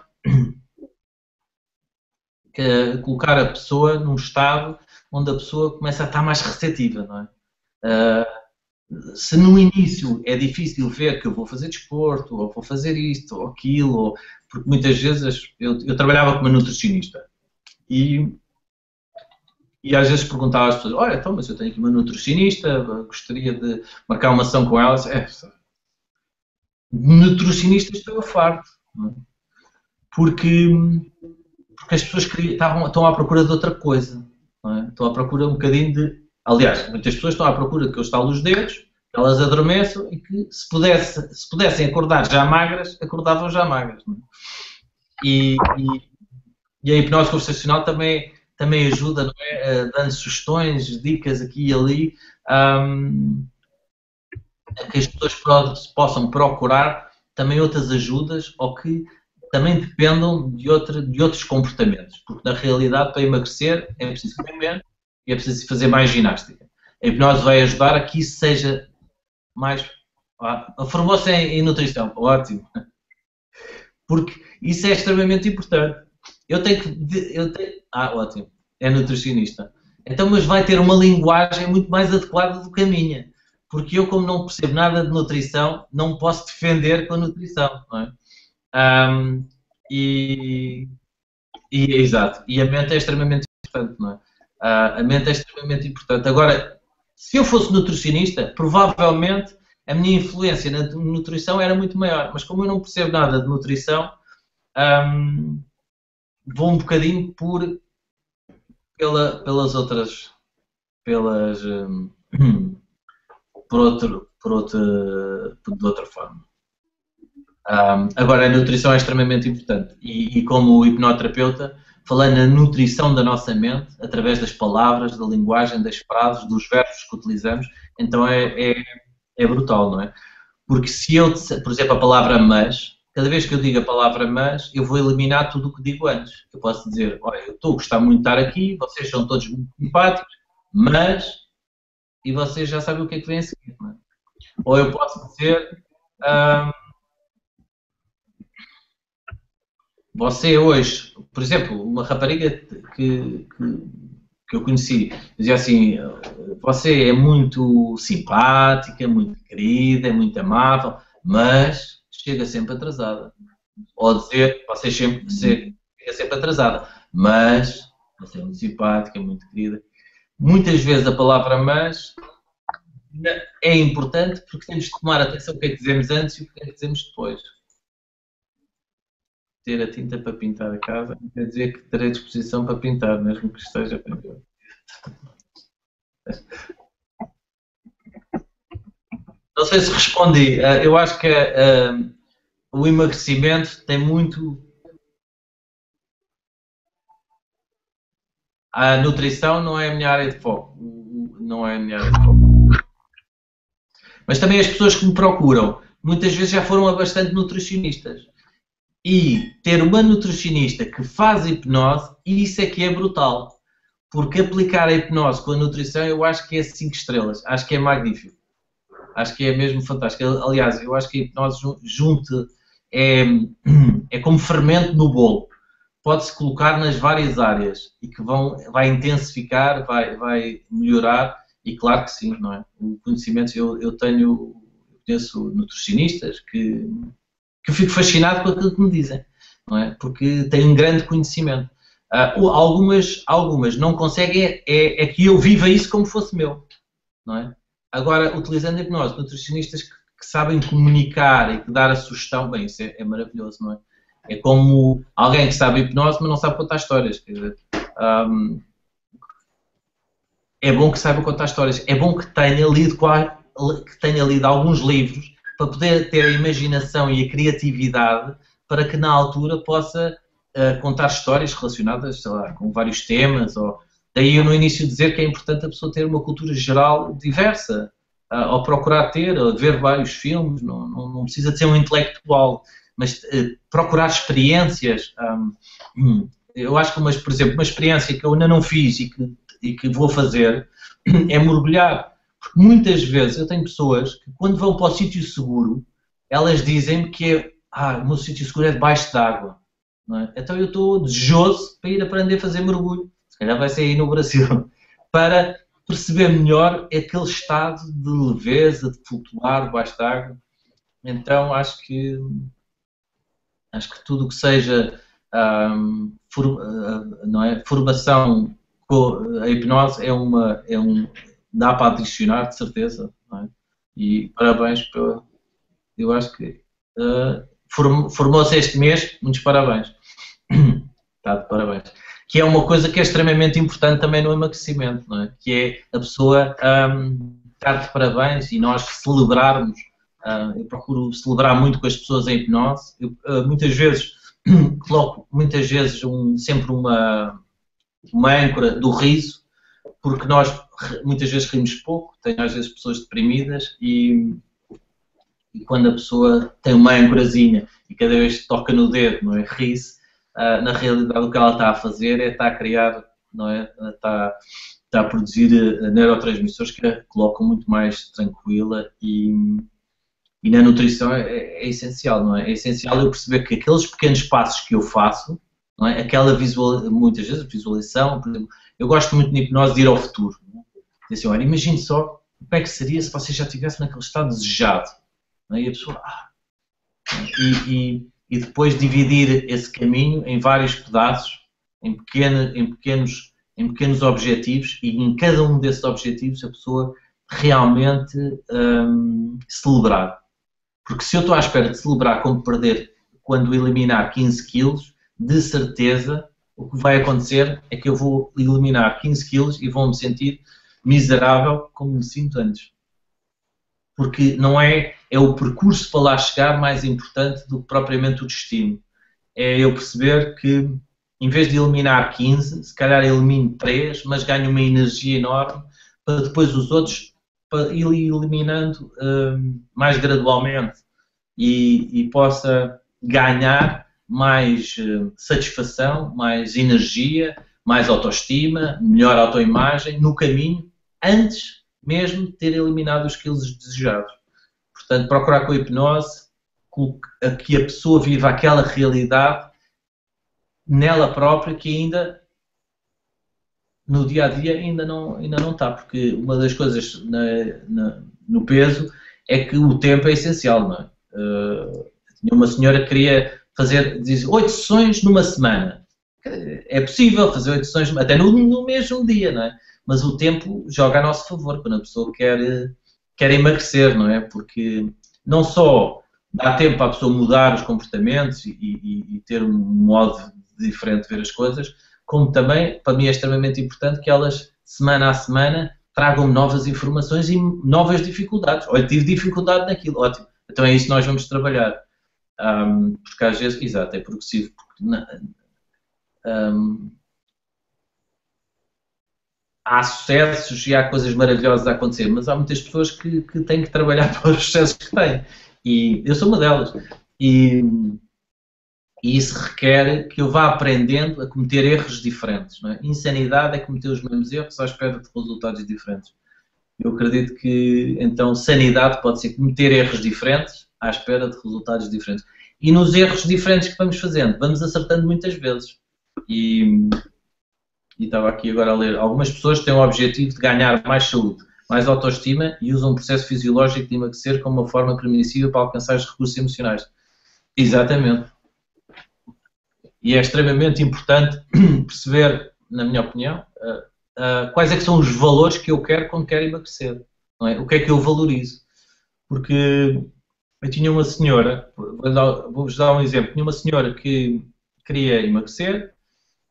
[SPEAKER 2] num estado onde a pessoa começa a estar mais receptiva, não é? Se no início é difícil ver que eu vou fazer desporto, ou vou fazer isto, ou aquilo, porque muitas vezes eu trabalhava como nutricionista e às vezes perguntava às pessoas, olha, então, mas eu tenho aqui uma nutricionista, gostaria de marcar uma ação com ela. Nutricionista estou a farto, não é? Porque as pessoas estão à procura de outra coisa, não é? Estão à procura um bocadinho de... Aliás, muitas pessoas estão à procura que eu estalo os dedos, que elas adormeçam e que se pudessem acordar já magras, acordavam já magras. Não é? E E a hipnose conversacional também ajuda, não é? Dando sugestões, dicas aqui e ali, a que as pessoas possam procurar também outras ajudas ou que também dependam de outros comportamentos. Porque na realidade, para emagrecer, é preciso comer menos e é preciso fazer mais ginástica. A hipnose vai ajudar a que isso seja mais... Formou-se em nutrição, ótimo. Porque isso é extremamente importante. Ótimo, é nutricionista. Então, mas vai ter uma linguagem muito mais adequada do que a minha. Porque eu, como não percebo nada de nutrição, não posso defender com a nutrição, não é? Exato. E a mente é extremamente importante, não é? A mente é extremamente importante. Agora, se eu fosse nutricionista, provavelmente a minha influência na nutrição era muito maior. Mas como eu não percebo nada de nutrição, vou um bocadinho pelas outras... de outra forma. Agora, a nutrição é extremamente importante e como hipnoterapeuta, falando na nutrição da nossa mente, através das palavras, da linguagem, das frases, dos verbos que utilizamos, então é brutal, não é? Porque se eu, por exemplo, a palavra mas, cada vez que eu digo a palavra mas, eu vou eliminar tudo o que digo antes. Eu posso dizer, olha, eu estou a gostar muito de estar aqui, vocês são todos muito simpáticos, mas... e vocês já sabem o que é que vem a seguir, não é? Ou eu posso dizer, você hoje, por exemplo, uma rapariga que eu conheci, dizia assim, você é muito simpática, muito querida, é muito amável, mas chega sempre atrasada. Ou dizer, você chega sempre atrasada, mas você é muito simpática, muito querida. Muitas vezes a palavra mas é importante porque temos de tomar atenção ao que é que dizemos antes e o que é que dizemos depois. Ter a tinta para pintar a casa não quer dizer que terei disposição para pintar, mesmo que esteja pendurado. Não sei se respondi. Eu acho que o emagrecimento tem muito... A nutrição não é a minha área de foco. Não é a minha área de foco. Mas também as pessoas que me procuram, muitas vezes já foram a bastante nutricionistas. E ter uma nutricionista que faz hipnose, isso é que é brutal. Porque aplicar a hipnose com a nutrição, eu acho que é 5 estrelas. Acho que é magnífico. Acho que é mesmo fantástico. Aliás, eu acho que a hipnose é como fermento no bolo. Pode-se colocar nas várias áreas e que vai intensificar, vai melhorar. E claro que sim, não é? O conhecimento, eu conheço nutricionistas que eu fico fascinado com aquilo que me dizem, não é? Porque têm um grande conhecimento. Algumas não conseguem, é que eu viva isso como fosse meu, não é? Agora, utilizando a hipnose, nutricionistas que sabem comunicar e que dar a sugestão, bem, isso é maravilhoso, não é? É como alguém que sabe hipnose, mas não sabe contar histórias, quer dizer, é bom que saiba contar histórias, é bom que tenha lido alguns livros para poder ter a imaginação e a criatividade para que na altura possa contar histórias relacionadas, sei lá, com vários temas. Daí eu no início dizer que é importante a pessoa ter uma cultura geral diversa, ou procurar ou ver vários filmes, não precisa de ser um intelectual, mas procurar experiências. Eu acho que, por exemplo, uma experiência que eu ainda não fiz e que vou fazer é mergulhar. Porque muitas vezes eu tenho pessoas que quando vão para o sítio seguro, elas dizem-me que o meu sítio seguro é debaixo d'água. É? Então eu estou desejoso para ir aprender a fazer mergulho. Se calhar vai ser aí no Brasil. Para perceber melhor aquele estado de leveza, de flutuar debaixo d'água. Então acho que tudo o que seja não é? Formação com a hipnose dá para adicionar, de certeza, não é? E parabéns eu acho que formou-se este mês, muitos parabéns. Está de parabéns. Que é uma coisa que é extremamente importante também no emagrecimento, não é? Que é a pessoa estar de parabéns e nós celebrarmos. Eu procuro celebrar muito com as pessoas em hipnose. Muitas vezes coloco muitas vezes sempre uma âncora do riso, porque nós muitas vezes rimos pouco, tenho às vezes pessoas deprimidas e quando a pessoa tem uma âncorazinha e cada vez que toca no dedo, não é, ri-se, na realidade o que ela está a fazer é estar a criar, não é, está a produzir neurotransmissores que a colocam muito mais tranquila e na nutrição é essencial, não é? É essencial eu perceber que aqueles pequenos passos que eu faço, não é? Muitas vezes visualização, por exemplo, eu gosto muito de hipnose de ir ao futuro. Não é? Dizer assim, olha, imagine só como é que seria se você já estivesse naquele estado desejado. Não é? E a pessoa... E depois dividir esse caminho em vários pedaços, em pequenos objetivos, e em cada um desses objetivos a pessoa realmente celebrar. Porque se eu estou à espera de celebrar como perder quando eliminar 15 quilos, de certeza o que vai acontecer é que eu vou eliminar 15 quilos e vou-me sentir miserável como me sinto antes. Porque não é o percurso para lá chegar mais importante do que propriamente o destino. É eu perceber que, em vez de eliminar 15, se calhar elimino 3, mas ganho uma energia enorme para depois os outros para ir eliminando mais gradualmente e possa ganhar mais satisfação, mais energia, mais autoestima, melhor autoimagem no caminho, antes mesmo de ter eliminado os quilos desejados. Portanto, procurar com a hipnose que a pessoa viva aquela realidade nela própria que ainda no dia a dia ainda não está, porque uma das coisas no peso é que o tempo é essencial, não é? Tinha uma senhora que queria fazer 8 sessões numa semana. É possível fazer 8 sessões até no mesmo dia, não é? Mas o tempo joga a nosso favor quando a pessoa quer emagrecer, não é? Porque não só dá tempo para a pessoa mudar os comportamentos e ter um modo diferente de ver as coisas, como também, para mim é extremamente importante que elas, semana a semana, tragam novas informações e novas dificuldades. Olha, tive dificuldade naquilo, ótimo. Então é isso que nós vamos trabalhar. Porque às vezes, exato, é progressivo. Porque, há sucessos e há coisas maravilhosas a acontecer, mas há muitas pessoas que têm que trabalhar para os sucessos que têm. E eu sou uma delas. E isso requer que eu vá aprendendo a cometer erros diferentes. Não é? Insanidade é cometer os mesmos erros à espera de resultados diferentes. Eu acredito que, então, sanidade pode ser cometer erros diferentes à espera de resultados diferentes. E nos erros diferentes que vamos fazendo, vamos acertando muitas vezes. E estava aqui agora a ler. Algumas pessoas têm o objetivo de ganhar mais saúde, mais autoestima e usam um processo fisiológico de emagrecer como uma forma permissiva para alcançar os recursos emocionais. Exatamente. E é extremamente importante perceber, na minha opinião, quais é que são os valores que eu quero quando quero emagrecer. Não é? O que é que eu valorizo? Porque eu tinha uma senhora, vou-vos dar um exemplo, tinha uma senhora que queria emagrecer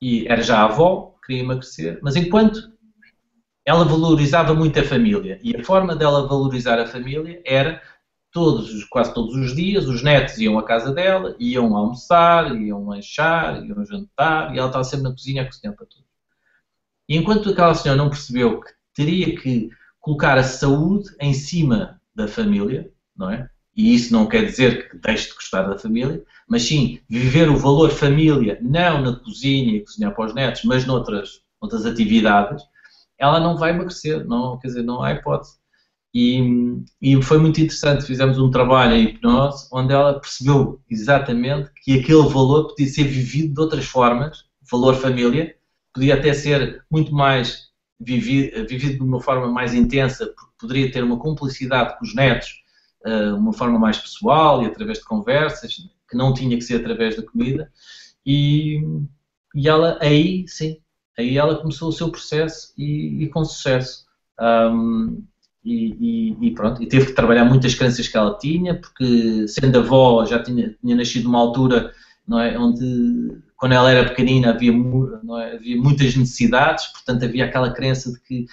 [SPEAKER 2] e era já avó, queria emagrecer, mas enquanto ela valorizava muito a família e a forma dela valorizar a família era quase todos os dias, os netos iam à casa dela, iam almoçar, iam lanchar, iam jantar, e ela estava sempre na cozinha a cozinhar para todos. E enquanto aquela senhora não percebeu que teria que colocar a saúde em cima da família, não é? E isso não quer dizer que deixe de gostar da família, mas sim viver o valor família, não na cozinha e cozinhar para os netos, mas noutras atividades, ela não vai emagrecer, não, quer dizer, não há hipótese. E foi muito interessante, fizemos um trabalho em hipnose onde ela percebeu exatamente que aquele valor podia ser vivido de outras formas, valor família, podia até ser muito mais vivido de uma forma mais intensa, porque poderia ter uma cumplicidade com os netos, uma forma mais pessoal e através de conversas, que não tinha que ser através da comida, e ela aí, sim, aí ela começou o seu processo e com sucesso. E pronto, e teve que trabalhar muitas crenças que ela tinha, porque sendo avó já tinha nascido numa altura, não é, onde quando ela era pequenina havia muitas necessidades, portanto havia aquela crença de que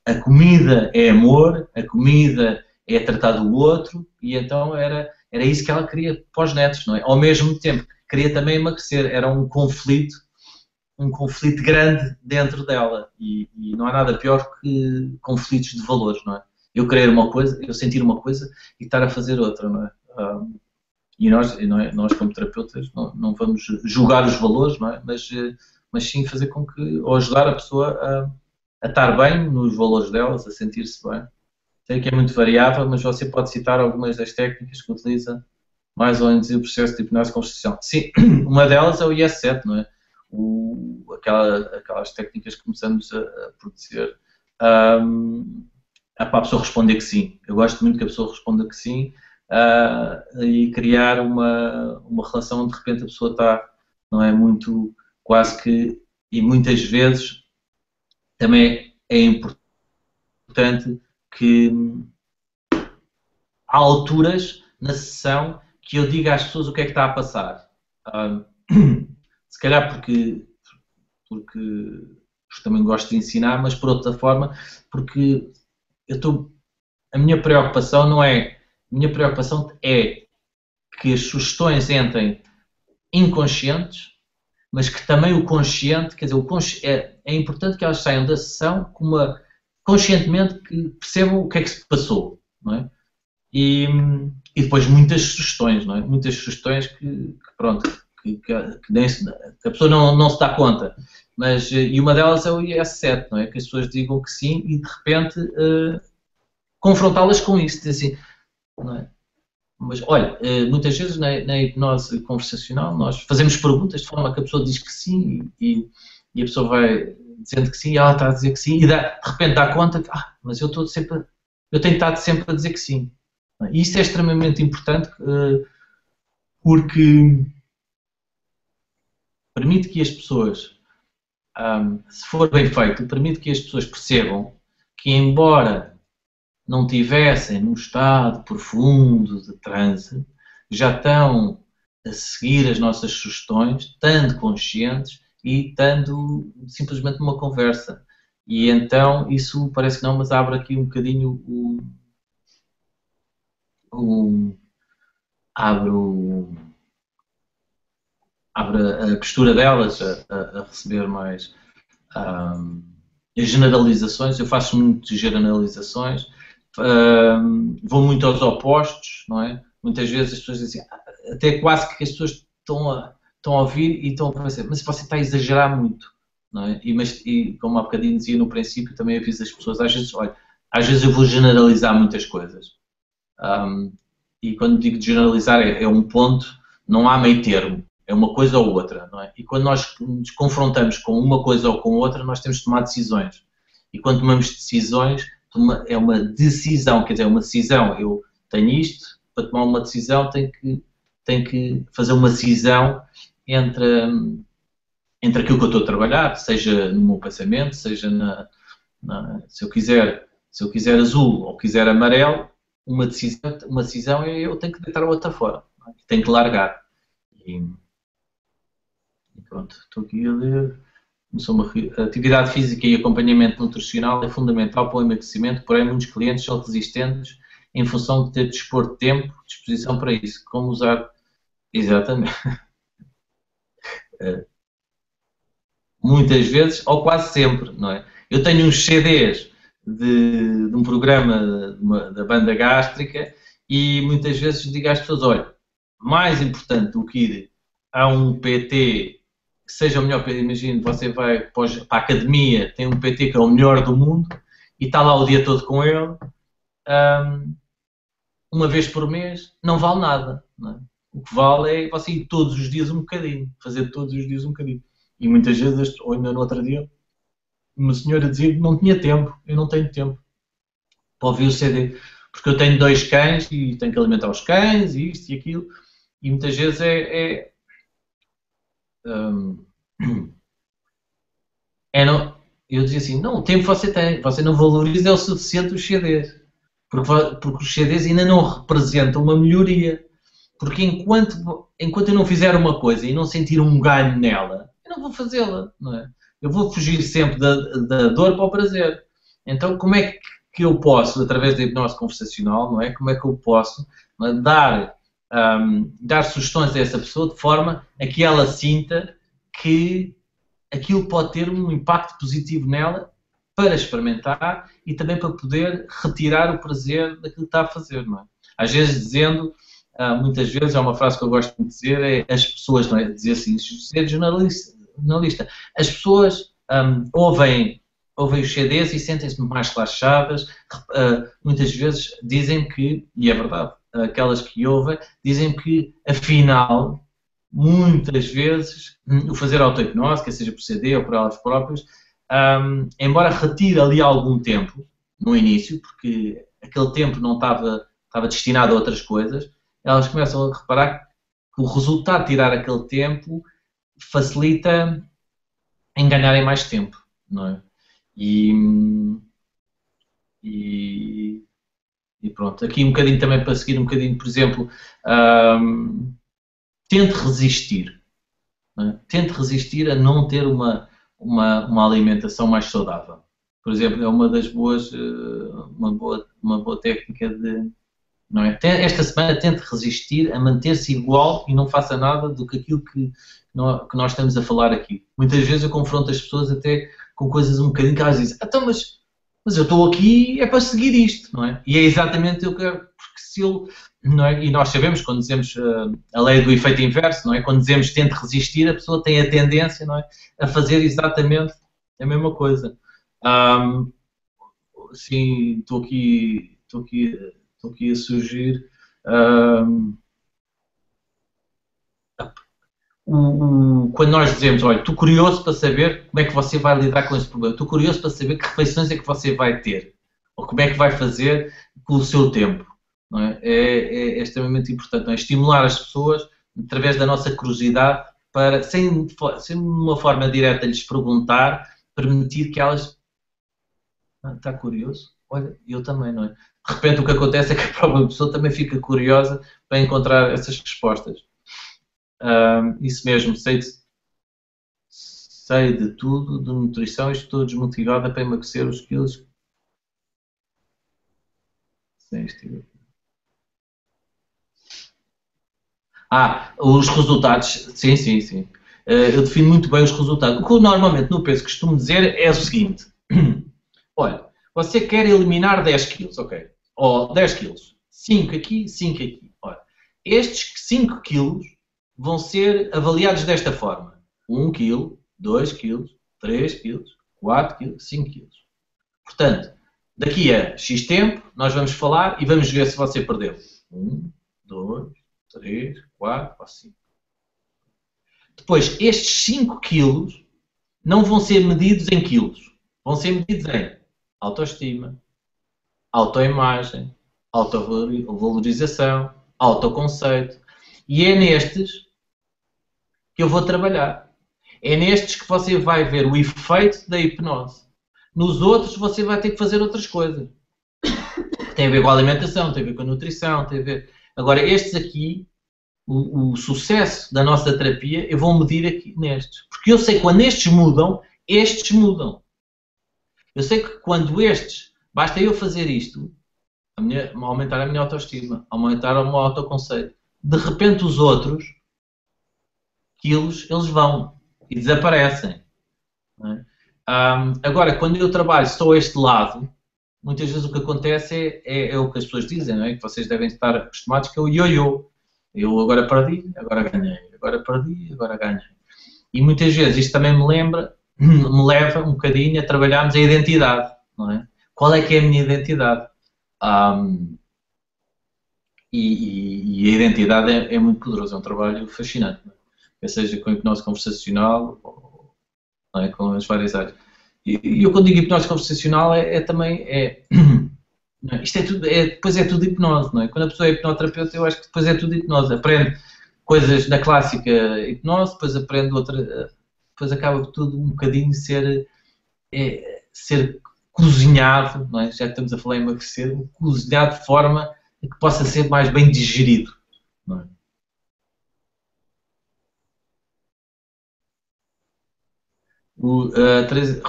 [SPEAKER 2] a comida é amor, a comida é tratar do outro, e então era isso que ela queria para os netos, não é? Ao mesmo tempo que queria também emagrecer. Era um conflito grande dentro dela. E não há nada pior que conflitos de valores, não é? Eu querer uma coisa, eu sentir uma coisa e estar a fazer outra, não é? E nós como terapeutas, não vamos julgar os valores, não é? Mas sim fazer com que, ou ajudar a pessoa a estar bem nos valores delas, a sentir-se bem. Sei que é muito variável, mas você pode citar algumas das técnicas que utiliza mais ou menos o processo de hipnose conversacional. Sim, uma delas é o IS-7, não é? Aquelas técnicas que começamos a produzir para a pessoa responder que sim. Eu gosto muito que a pessoa responda que sim e criar uma relação onde de repente a pessoa está, não é, muito, quase que, e muitas vezes também é importante que há alturas na sessão que eu diga às pessoas o que é que está a passar. Se calhar porque também gosto de ensinar, mas por outra forma, porque a minha preocupação é que as sugestões entrem inconscientes, mas que também o consciente, quer dizer, é importante que elas saiam da sessão conscientemente que percebam o que é que se passou, não é? E depois muitas sugestões, não é? Muitas sugestões que a pessoa não se dá conta. E uma delas é o IS-7, não é? Que as pessoas digam que sim e de repente confrontá-las com isso, dizer assim, não é? Mas olha, muitas vezes na hipnose conversacional nós fazemos perguntas de forma que a pessoa diz que sim e a pessoa vai dizendo que sim e ela está a dizer que sim e de repente dá conta que mas eu tenho estado sempre a dizer que sim. E isso é extremamente importante porque permite que as pessoas, se for bem feito, permite que as pessoas percebam que embora não tivessem num estado profundo de transe, já estão a seguir as nossas sugestões, estando conscientes e estando simplesmente numa conversa. E então, isso parece que não, mas abre aqui um bocadinho abre a postura delas a receber mais as generalizações. Eu faço muitas generalizações. Vou muito aos opostos, não é? Muitas vezes as pessoas dizem, até quase que as pessoas estão a ouvir e estão a pensar, mas você está a exagerar muito, não é? E como há bocadinho dizia no princípio, também aviso as pessoas, às vezes eu vou generalizar muitas coisas. E quando digo de generalizar é um ponto, não há meio termo, é uma coisa ou outra, não é? E quando nós nos confrontamos com uma coisa ou com outra, nós temos de tomar decisões. E quando tomamos decisões, é uma decisão, quer dizer, uma decisão, eu tenho isto, para tomar uma decisão tenho que fazer uma decisão entre aquilo que eu estou a trabalhar, seja no meu pensamento, seja se eu quiser azul ou quiser amarelo, uma decisão é eu tenho que deitar a outra fora, não é? Tenho que largar. E pronto, estou aqui a ler. Atividade física e acompanhamento nutricional é fundamental para o emagrecimento, porém muitos clientes são resistentes em função de ter de dispor de tempo, disposição para isso. Como usar... Exatamente. Muitas vezes, ou quase sempre, não é? Eu tenho uns CDs de um programa da banda gástrica e muitas vezes digo às pessoas, olha, mais importante do que ir a um PT que seja o melhor, imagine, você vai para a academia, tem um PT que é o melhor do mundo e está lá o dia todo com ele, uma vez por mês, não vale nada, não é? O que vale é você ir todos os dias um bocadinho, fazer todos os dias um bocadinho. E muitas vezes, ou ainda no outro dia, uma senhora dizia que não tinha tempo, eu não tenho tempo para ouvir o CD, porque eu tenho 2 cães e tenho que alimentar os cães e isto e aquilo, e muitas vezes eu dizia assim, não, o tempo você tem, você não valoriza o suficiente os CDs, porque os CDs ainda não representam uma melhoria, porque enquanto eu não fizer uma coisa e não sentir um ganho nela, eu não vou fazê-la, não é? Eu vou fugir sempre da dor para o prazer. Então, como é que eu posso, através da hipnose conversacional, não é? Como é que eu posso dar dar sugestões a essa pessoa de forma a que ela sinta que aquilo pode ter um impacto positivo nela para experimentar e também para poder retirar o prazer daquilo que está a fazer, não é? Às vezes dizendo, muitas vezes, é uma frase que eu gosto de dizer, é as pessoas, não é? Dizer assim, ser jornalista, as pessoas ouvem os CDs e sentem-se mais relaxadas, muitas vezes dizem que, e é verdade, aquelas que ouvem, dizem que, afinal, muitas vezes, o fazer auto-hipnose, quer seja por CD ou por elas próprias, embora retire ali algum tempo, no início, porque aquele tempo não estava destinado a outras coisas, elas começam a reparar que o resultado de tirar aquele tempo facilita em ganharem mais tempo, não é? E pronto, aqui um bocadinho também para seguir um bocadinho, por exemplo, tente resistir. Não é? Tente resistir a não ter uma alimentação mais saudável. Por exemplo, é uma das boas, uma boa técnica de... Não é? Esta semana tente resistir a manter-se igual e não faça nada do que aquilo que nós estamos a falar aqui. Muitas vezes eu confronto as pessoas até com coisas um bocadinho que elas dizem, então, mas eu estou aqui é para seguir isto, não é? E é exatamente o que eu quero, porque se eu... Não é? E nós sabemos, quando dizemos a lei do efeito inverso, não é? Quando dizemos tente resistir, a pessoa tem a tendência, não é? A fazer exatamente a mesma coisa. Sim, estou aqui a surgir. Quando nós dizemos, olha, estou curioso para saber como é que você vai lidar com esse problema, estou curioso para saber que refeições é que você vai ter, ou como é que vai fazer com o seu tempo, não é? É extremamente importante, não é? Estimular as pessoas através da nossa curiosidade para, sem uma forma direta lhes perguntar, permitir que elas... está curioso? Olha, eu também, não é? De repente o que acontece é que a própria pessoa também fica curiosa para encontrar essas respostas. Isso mesmo, sei de tudo, de nutrição, e estou desmotivada para emagrecer os quilos. Os resultados, sim. Eu defino muito bem os resultados. O que eu normalmente no peso costumo dizer é o seguinte. Olha, você quer eliminar 10 quilos, ok? Ou 10 quilos. 5 aqui, 5 aqui. Olha, estes 5 quilos vão ser avaliados desta forma. 1 kg, 2 kg, 3 kg, 4 kg, 5 kg. Portanto, daqui a X tempo, nós vamos falar e vamos ver se você perdeu. 1, 2, 3, 4, 5. Depois, estes 5 quilos não vão ser medidos em quilos. Vão ser medidos em autoestima, autoimagem, autovalorização, autoconceito. E é nestes que eu vou trabalhar. É nestes que você vai ver o efeito da hipnose. Nos outros você vai ter que fazer outras coisas. Tem a ver com a alimentação, tem a ver com a nutrição, tem a ver... Agora, estes aqui, o sucesso da nossa terapia, eu vou medir aqui nestes. Porque eu sei que quando estes mudam. Eu sei que quando estes, basta eu fazer isto, aumentar a minha autoestima, aumentar o meu autoconceito. De repente os outros quilos, eles vão e desaparecem. Não é? Agora, quando eu trabalho só este lado, muitas vezes o que acontece é o que as pessoas dizem, não é? Que vocês devem estar acostumados, que é o ioiô. Eu agora perdi, agora ganhei. Agora perdi, agora ganhei. E muitas vezes isto também me leva um bocadinho a trabalharmos a identidade, não é? Qual é que é a minha identidade? E a identidade é muito poderosa, é um trabalho fascinante, não é? Quer seja com hipnose conversacional, ou, não é? Com as várias áreas. E eu quando digo hipnose conversacional também não é? Isto é tudo, depois é tudo hipnose, não é? Quando a pessoa é hipnoterapeuta, eu acho que depois é tudo hipnose. Aprende coisas da clássica hipnose, depois aprende outra, depois acaba tudo um bocadinho ser cozinhado, não é? Já que estamos a falar em emagrecer, cozinhado de forma a que possa ser mais bem digerido, não é?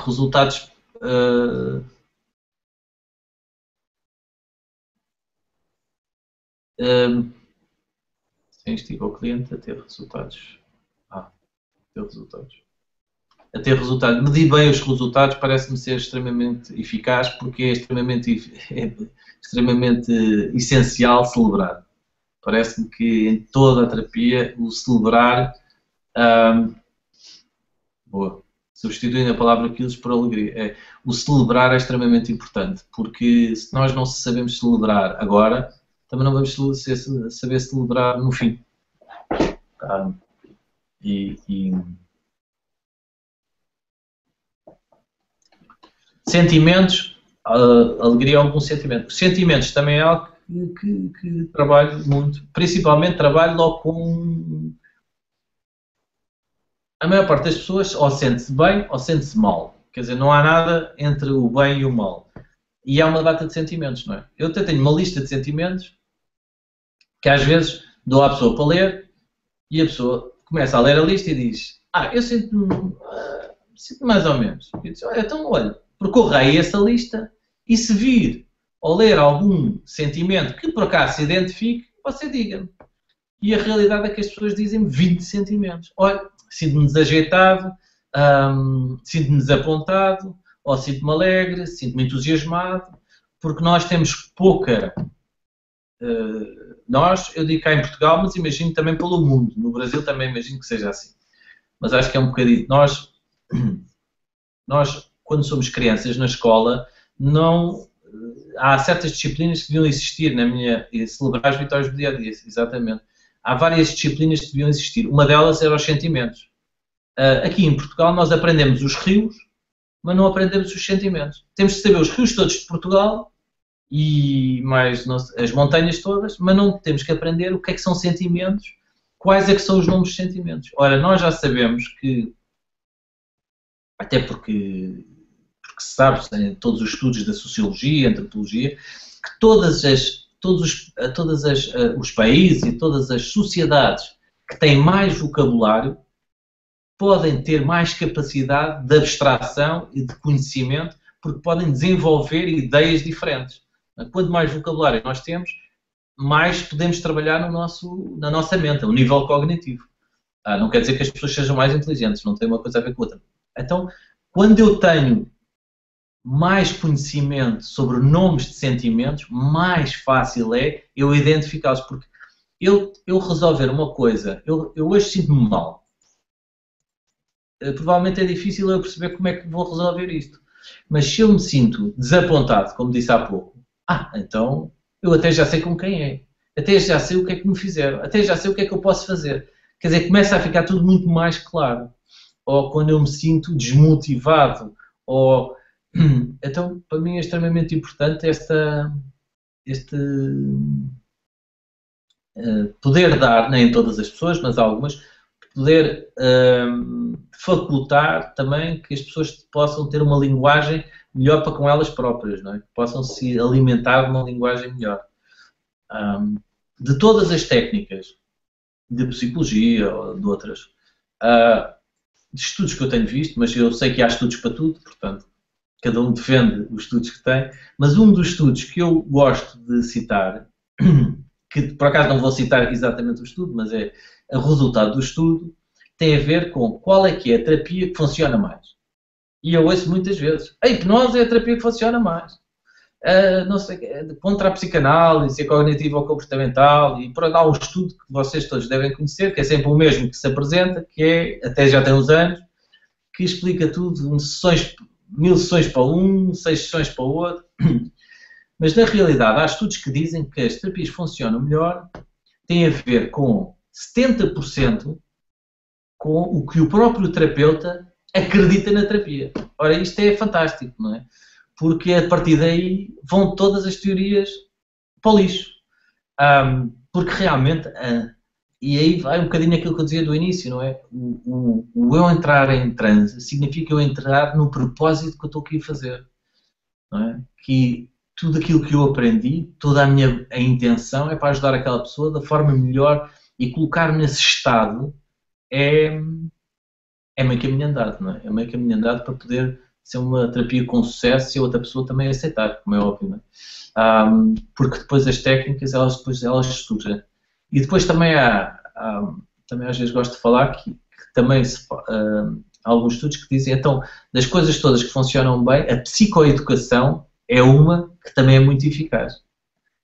[SPEAKER 2] Resultados instiga o cliente a ter resultados. Ter resultados. A ter resultados. Medir bem os resultados parece-me ser extremamente eficaz, porque é extremamente essencial celebrar. Parece-me que em toda a terapia o celebrar, substituindo a palavra quilos por alegria, o celebrar é extremamente importante, porque se nós não sabemos celebrar agora, também não vamos saber celebrar no fim. Sentimentos, alegria é um bom sentimento. Os sentimentos também é algo que trabalho muito, principalmente trabalho logo com... A maior parte das pessoas ou sente-se bem ou sente-se mal. Quer dizer, não há nada entre o bem e o mal. E há uma data de sentimentos, não é? Eu até tenho uma lista de sentimentos que às vezes dou à pessoa para ler e a pessoa começa a ler a lista e diz: eu sinto-me mais ou menos. Eu disse: então olha, percorra aí essa lista e se vir ou ler algum sentimento que por acaso se identifique, você diga-me. E a realidade é que as pessoas dizem 20 sentimentos. Olha, sinto-me desajeitado, sinto-me desapontado, ou sinto-me alegre, sinto-me entusiasmado, porque nós temos pouca... eu digo cá em Portugal, mas imagino também pelo mundo. No Brasil também imagino que seja assim. Mas acho que é um bocadinho... Nós quando somos crianças na escola, há certas disciplinas que deviam existir na minha... Celebrar as vitórias do dia a dia, exatamente. Há várias disciplinas que deviam existir. Uma delas era os sentimentos. Aqui em Portugal nós aprendemos os rios, mas não aprendemos os sentimentos. Temos de saber os rios todos de Portugal e mais as montanhas todas, mas não temos que aprender o que é que são sentimentos, quais é que são os nomes dos sentimentos. Ora, nós já sabemos que, até porque se sabe em todos os estudos da sociologia, antropologia, que todos os países e todas as sociedades que têm mais vocabulário podem ter mais capacidade de abstração e de conhecimento, porque podem desenvolver ideias diferentes. Quanto mais vocabulário nós temos, mais podemos trabalhar na nossa mente, o nível cognitivo. Não quer dizer que as pessoas sejam mais inteligentes, não tem uma coisa a ver com a outra. Então, quando eu tenho mais conhecimento sobre nomes de sentimentos, mais fácil é eu identificá-los, porque eu resolver uma coisa, eu hoje sinto-me mal. Provavelmente é difícil eu perceber como é que vou resolver isto. Mas se eu me sinto desapontado, como disse há pouco, então eu até já sei com quem é. Até já sei o que é que me fizeram. Até já sei o que é que eu posso fazer. Quer dizer, começa a ficar tudo muito mais claro. Ou quando eu me sinto desmotivado, ou... Então, para mim é extremamente importante este poder dar, nem todas as pessoas, mas algumas, poder facultar também que as pessoas possam ter uma linguagem melhor para com elas próprias, não é? Que possam se alimentar de uma linguagem melhor. De todas as técnicas de psicologia ou de outras, de estudos que eu tenho visto, mas eu sei que há estudos para tudo, portanto, cada um defende os estudos que tem, mas um dos estudos que eu gosto de citar, que por acaso não vou citar exatamente o estudo, mas é o resultado do estudo, tem a ver com qual é que é a terapia que funciona mais. E eu ouço muitas vezes, a hipnose é a terapia que funciona mais. Não sei, contra a psicanálise, a cognitiva ou comportamental, e por há um estudo que vocês todos devem conhecer, que é sempre o mesmo que se apresenta, que é, até já tem uns anos, que explica tudo, 1000 sessões para um, 6 sessões para o outro. Mas na realidade há estudos que dizem que as terapias funcionam melhor, têm a ver com 70% com o que o próprio terapeuta acredita na terapia. Ora, isto é fantástico, não é? Porque a partir daí vão todas as teorias para o lixo. Porque realmente, e aí vai um bocadinho aquilo que eu dizia do início, não é? O eu entrar em transe significa eu entrar no propósito que eu estou aqui a fazer. Não é? Que tudo aquilo que eu aprendi, toda a intenção é para ajudar aquela pessoa da forma melhor e colocar-me nesse estado é meio caminho andado, não é? É meio caminho andado para poder ser uma terapia com sucesso e a outra pessoa também aceitar, como é óbvio, não é? Porque depois as técnicas, elas surgem. E depois também também às vezes gosto de falar que também há alguns estudos que dizem, então, das coisas todas que funcionam bem, a psicoeducação é uma que também é muito eficaz.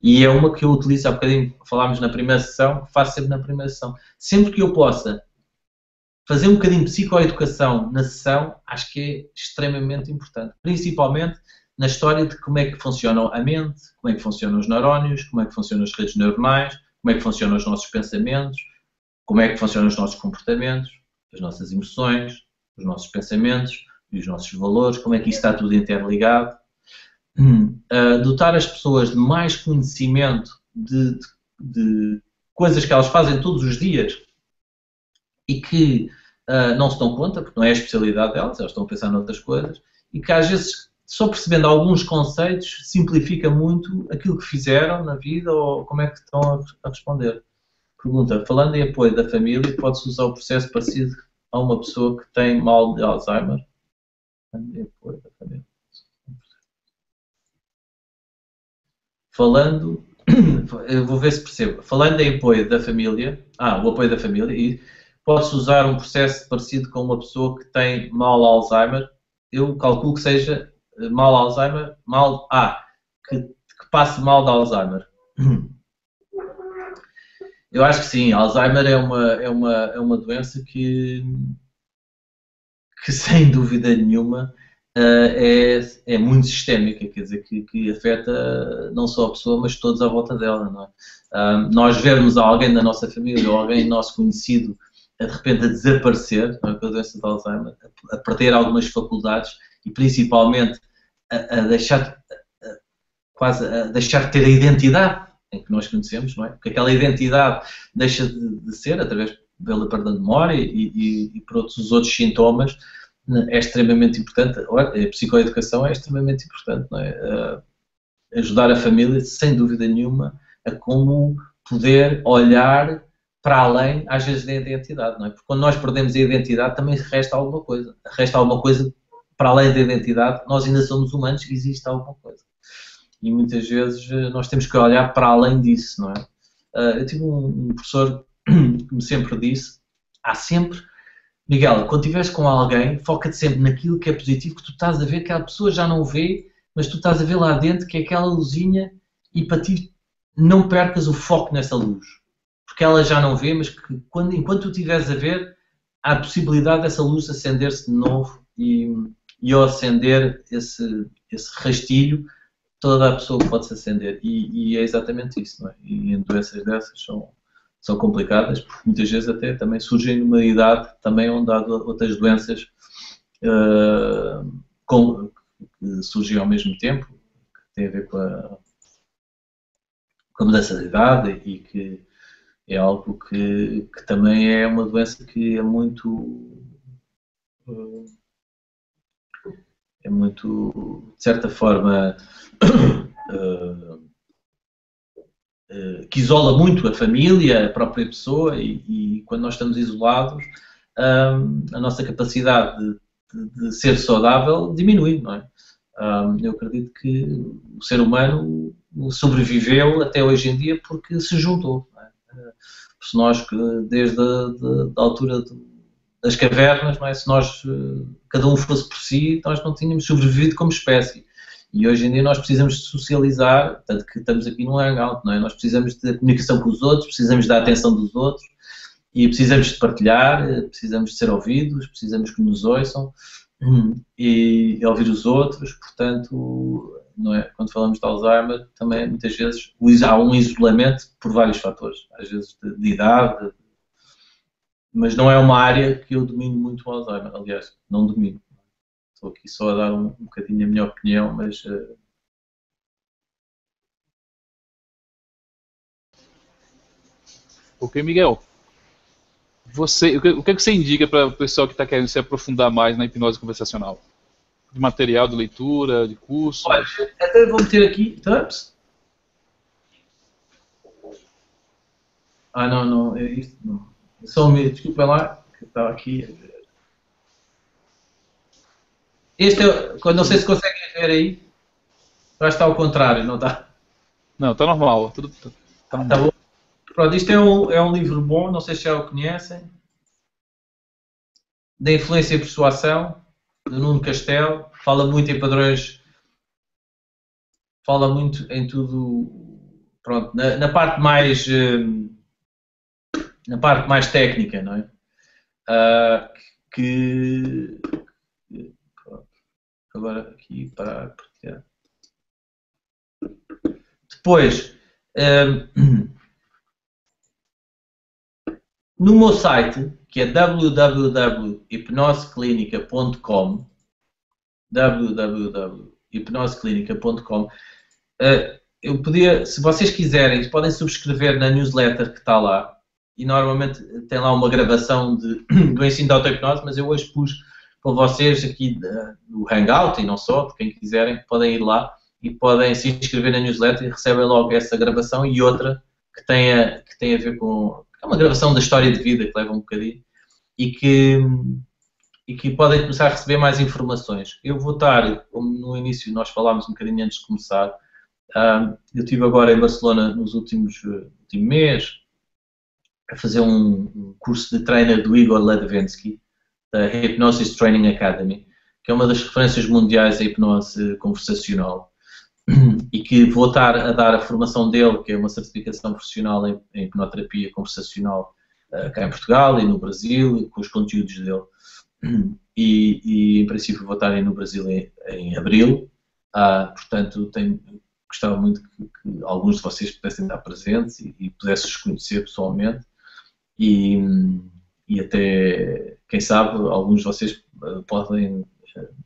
[SPEAKER 2] E é uma que eu utilizo, há bocadinho falámos na primeira sessão, que faço sempre na primeira sessão. Sempre que eu possa fazer um bocadinho de psicoeducação na sessão, acho que é extremamente importante. Principalmente na história de como é que funciona a mente, como é que funcionam os neurónios, como é que funcionam as redes neuronais, como é que funcionam os nossos pensamentos, como é que funcionam os nossos comportamentos, as nossas emoções, os nossos pensamentos e os nossos valores, como é que isso está tudo interligado. Dotar as pessoas de mais conhecimento de coisas que elas fazem todos os dias e que não se dão conta, porque não é a especialidade delas, elas estão a pensar noutras coisas, e que às vezes, só percebendo alguns conceitos, simplifica muito aquilo que fizeram na vida ou como é que estão a responder. Pergunta, falando em apoio da família, pode-se usar o processo parecido a uma pessoa que tem mal de Alzheimer? Falando em apoio da família. Falando, eu vou ver se percebo, falando em apoio da família, o apoio da família, e pode-se usar um processo parecido com uma pessoa que tem mal Alzheimer, eu calculo que seja mal Alzheimer, que passe mal de Alzheimer. Eu acho que sim, Alzheimer é uma doença que sem dúvida nenhuma é muito sistémica, quer dizer, que afeta não só a pessoa, mas todos à volta dela, não é? Nós vermos alguém da nossa família ou alguém nosso conhecido de repente a desaparecer, não é, com a doença de Alzheimer, a perder algumas faculdades e principalmente a deixar de ter a identidade em que nós conhecemos, não é? Porque aquela identidade deixa de ser, através pela perda de memória e por outros sintomas, é extremamente importante. A psicoeducação é extremamente importante, não é? Ajudar a família, sem dúvida nenhuma, a como poder olhar para além, às vezes, da identidade, não é? Porque quando nós perdemos a identidade, também resta alguma coisa. Resta alguma coisa para além da identidade. Nós ainda somos humanos e existe alguma coisa. E muitas vezes nós temos que olhar para além disso, não é? Eu tive um professor que me sempre disse, há sempre, Miguel, quando estiveres com alguém, foca-te sempre naquilo que é positivo, que tu estás a ver, que a pessoa já não vê, mas tu estás a ver lá dentro, que é aquela luzinha, e para ti não percas o foco nessa luz. Porque ela já não vê, mas que enquanto tu estiveres a ver, há a possibilidade dessa luz acender-se de novo e ao acender esse rastilho, toda a pessoa pode se acender. E é exatamente isso, não é? E em doenças dessas são complicadas, porque muitas vezes até também surgem numa idade também onde há outras doenças que surgem ao mesmo tempo, que têm a ver com a mudança de idade e que é algo que também é uma doença que é muito, de certa forma, que isola muito a família, a própria pessoa e quando nós estamos isolados, a nossa capacidade de ser saudável diminui, não é? Eu acredito que o ser humano sobreviveu até hoje em dia porque se juntou, não é? Se nós, desde a altura das cavernas, não é? Se nós, cada um fosse por si, nós não tínhamos sobrevivido como espécie. E hoje em dia nós precisamos de socializar, tanto que estamos aqui num hangout, não é? Nós precisamos de comunicação com os outros, precisamos da atenção dos outros e precisamos de partilhar, precisamos de ser ouvidos, precisamos que nos ouçam e ouvir os outros. Portanto, não é? Quando falamos de Alzheimer, também muitas vezes há um isolamento por vários fatores, às vezes de idade, mas não é uma área que eu domino muito o Alzheimer, aliás, não domino. Estou aqui só a dar um bocadinho a minha opinião, mas...
[SPEAKER 1] Ok, Miguel. O que é que você indica para o pessoal que está querendo se aprofundar mais na hipnose conversacional? De material, de leitura, de curso?
[SPEAKER 2] Olha, até vou meter aqui... não, é isto não. Só um minuto, desculpa lá, que estava aqui... Este não sei se conseguem ver aí. Eu acho que está ao contrário, não está?
[SPEAKER 1] Não, está normal. Tudo tá normal.
[SPEAKER 2] Tá bom. Pronto, isto é um livro bom, não sei se já o conhecem. Da Influência e Persuasão, de Nuno Castelo. Fala muito em padrões, fala muito em tudo, pronto, na parte mais técnica, não é? Pronto, agora aqui para partilhar. Depois, no meu site, que é www.hipnoseclinica.com, eu podia, se vocês quiserem, podem subscrever na newsletter que está lá, e normalmente tem lá uma gravação do ensino de auto-hipnose, mas eu hoje pus para vocês aqui do Hangout, e não só, de quem quiserem, podem ir lá e podem se inscrever na newsletter e recebem logo essa gravação e outra que tem a ver com... É uma gravação da história de vida que leva um bocadinho e que podem começar a receber mais informações. Eu vou estar, como no início nós falámos um bocadinho antes de começar, eu estive agora em Barcelona nos último mês a fazer um curso de trainer do Igor Ledvinsky, da Hypnosis Training Academy, que é uma das referências mundiais da hipnose conversacional, e que vou estar a dar a formação dele, que é uma certificação profissional em hipnoterapia conversacional cá em Portugal e no Brasil, com os conteúdos dele. E em princípio vou estar aí no Brasil em abril, portanto gostava muito que alguns de vocês pudessem estar presentes e pudessem os conhecer pessoalmente e até, quem sabe, alguns de vocês podem,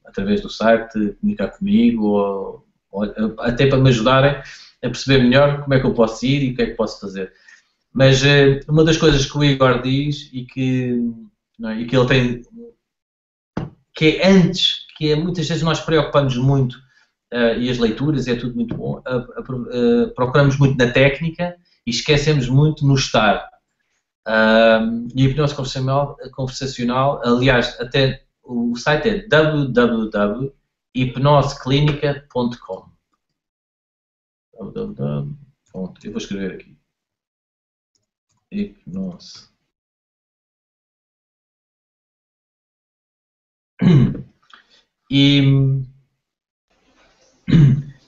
[SPEAKER 2] através do site, comunicar comigo ou até para me ajudarem a perceber melhor como é que eu posso ir e o que é que posso fazer. Mas uma das coisas que o Igor diz e que ele tem, que é antes, que é muitas vezes nós preocupamos muito, e as leituras, é tudo muito bom, procuramos muito na técnica e esquecemos muito no estar. E a hipnose conversacional, aliás, até o site é www.hipnoseclinica.com. Eu vou escrever aqui. Hipnose. E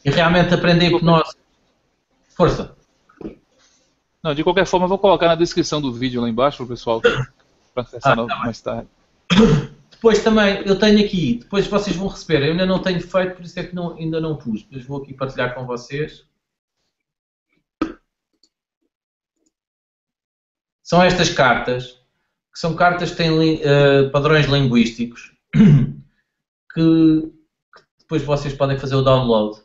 [SPEAKER 2] realmente aprender hipnose. Força.
[SPEAKER 1] Não, de qualquer forma, eu vou colocar na descrição do vídeo lá embaixo para o pessoal para acessar mais tarde.
[SPEAKER 2] Depois também, eu tenho aqui, depois vocês vão receber, eu ainda não tenho feito, por isso é que ainda não pus, depois vou aqui partilhar com vocês. São estas cartas, que são cartas que têm padrões linguísticos, que depois vocês podem fazer o download.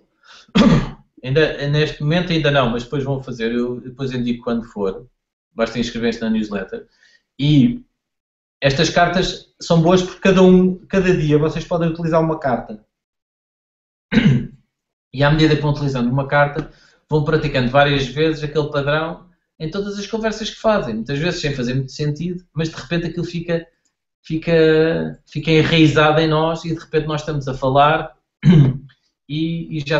[SPEAKER 2] Neste momento ainda não, mas depois vão fazer, eu depois indico quando for, basta inscrever-se na newsletter. E estas cartas são boas porque cada dia vocês podem utilizar uma carta. E à medida que vão utilizando uma carta, vão praticando várias vezes aquele padrão em todas as conversas que fazem. Muitas vezes sem fazer muito sentido, mas de repente aquilo fica enraizado em nós e de repente nós estamos a falar e já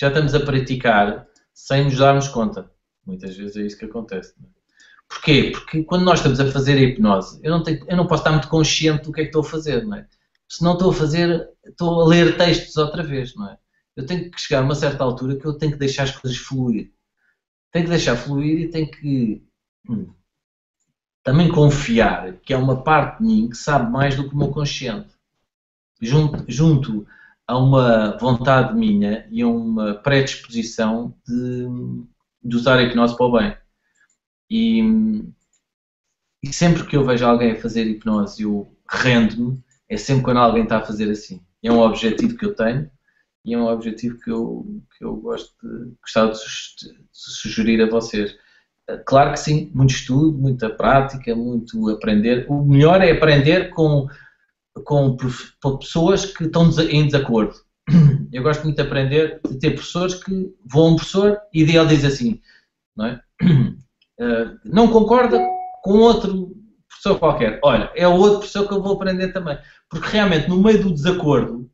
[SPEAKER 2] estamos a praticar sem nos darmos conta. Muitas vezes é isso que acontece. Não é? Porquê? Porque quando nós estamos a fazer a hipnose, eu não posso estar muito consciente do que é que estou a fazer, não é? Se não estou a fazer, estou a ler textos outra vez, não é? Eu tenho que chegar a uma certa altura que eu tenho que deixar as coisas fluir. Tenho que deixar fluir e tenho que também confiar que há uma parte de mim que sabe mais do que o meu consciente. Junto a uma vontade minha e a uma predisposição de usar a hipnose para o bem. E sempre que eu vejo alguém a fazer hipnose, eu rendo-me, é sempre quando alguém está a fazer assim. É um objetivo que eu tenho e é um objetivo que eu gostava de sugerir a vocês. Claro que sim, muito estudo, muita prática, muito aprender. O melhor é aprender com pessoas que estão em desacordo. Eu gosto muito de aprender, de ter professores que vão a um professor e ele diz assim, não é? Não concorda com outro professor qualquer. Olha, é o outro professor que eu vou aprender também. Porque realmente no meio do desacordo,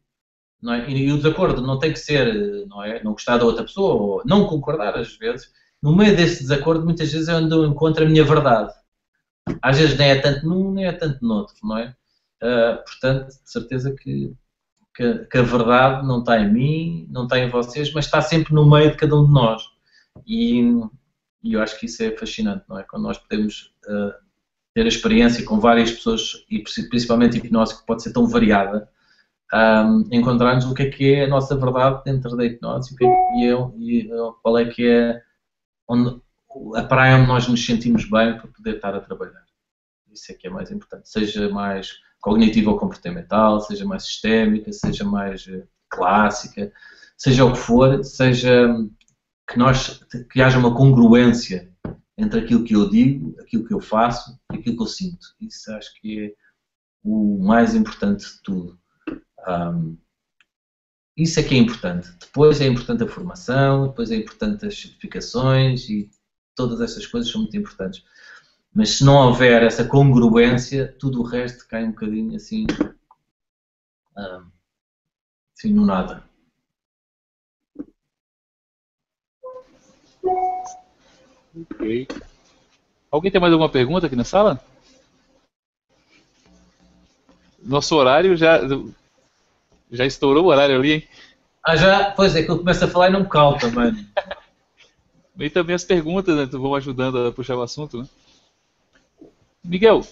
[SPEAKER 2] não é? E o desacordo não tem que ser, não é? Não gostar da outra pessoa ou não concordar às vezes, no meio desse desacordo, muitas vezes eu ando em contra a minha verdade. Às vezes nem é tanto num, nem é tanto no outro, não é? Portanto, de certeza que a verdade não está em mim, não está em vocês, mas está sempre no meio de cada um de nós. E eu acho que isso é fascinante, não é? Quando nós podemos ter a experiência com várias pessoas, e principalmente hipnose, que pode ser tão variada, encontrarmos o que é a nossa verdade dentro da hipnose e qual é que é a praia onde nós nos sentimos bem para poder estar a trabalhar. Isso é que é mais importante. Seja mais cognitiva ou comportamental, seja mais sistémica, seja mais clássica, seja o que for, seja que haja uma congruência entre aquilo que eu digo, aquilo que eu faço e aquilo que eu sinto. Isso acho que é o mais importante de tudo. Isso é que é importante. Depois é importante a formação, depois é importante as certificações e todas essas coisas são muito importantes. Mas se não houver essa congruência, tudo o resto cai um bocadinho assim, assim no nada.
[SPEAKER 1] Ok. Alguém tem mais alguma pergunta aqui na sala? Nosso horário já estourou o horário ali, hein?
[SPEAKER 2] Já? Pois é que eu começo a falar e não me calo também.
[SPEAKER 1] E também as perguntas, né, vão ajudando a puxar o assunto, né? Miguel,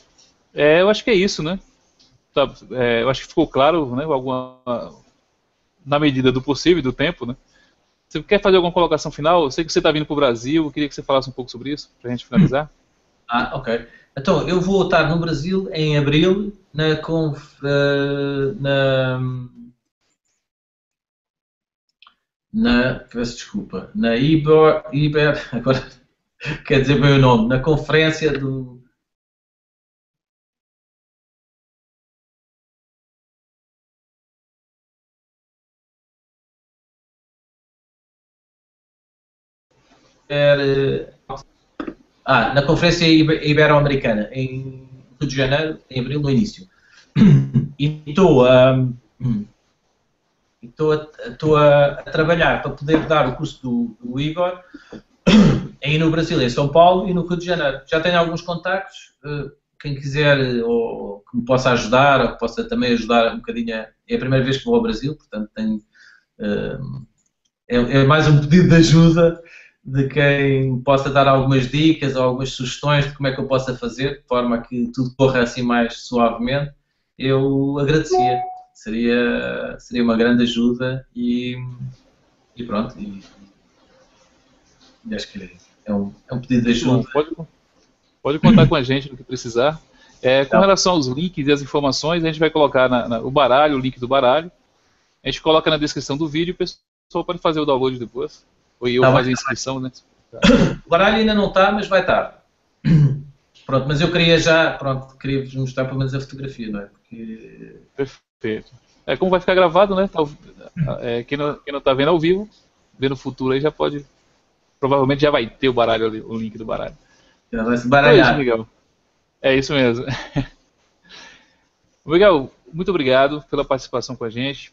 [SPEAKER 1] eu acho que é isso, né? Eu acho que ficou claro, né? Na medida do possível e do tempo, né? Você quer fazer alguma colocação final? Eu sei que você está vindo para o Brasil, eu queria que você falasse um pouco sobre isso, para a gente finalizar.
[SPEAKER 2] Ok. Então, eu vou estar no Brasil em abril, peço desculpa, na Iber, agora quer dizer bem o nome, na conferência do... na Conferência Ibero-Americana, em Rio de Janeiro, em abril, no início. E estou a trabalhar para poder dar o curso do Igor aí no Brasil, em São Paulo e no Rio de Janeiro. Já tenho alguns contactos, quem quiser ou que me possa ajudar, ou que possa também ajudar um bocadinho. É a primeira vez que vou ao Brasil, portanto é mais um pedido de ajuda de quem possa dar algumas dicas ou algumas sugestões de como é que eu possa fazer, de forma a que tudo corra assim mais suavemente. Eu agradecia. Seria uma grande ajuda e pronto. E acho que é um pedido de ajuda.
[SPEAKER 1] Pode contar com a gente no que precisar. Com relação aos links e as informações, a gente vai colocar o link do baralho. A gente coloca na descrição do vídeo e o pessoal pode fazer o download depois. Ou eu fazer a inscrição, né?
[SPEAKER 2] O baralho ainda não está, mas vai estar. Pronto, mas eu queria vos mostrar pelo menos a fotografia, não é? Porque...
[SPEAKER 1] Perfeito. Como vai ficar gravado, né? Quem não está vendo ao vivo, vendo no futuro aí já pode. Provavelmente já vai ter o baralho ali, o link do baralho.
[SPEAKER 2] Já vai se baralhar.
[SPEAKER 1] É isso, Miguel. É isso mesmo. Miguel, muito obrigado pela participação com a gente.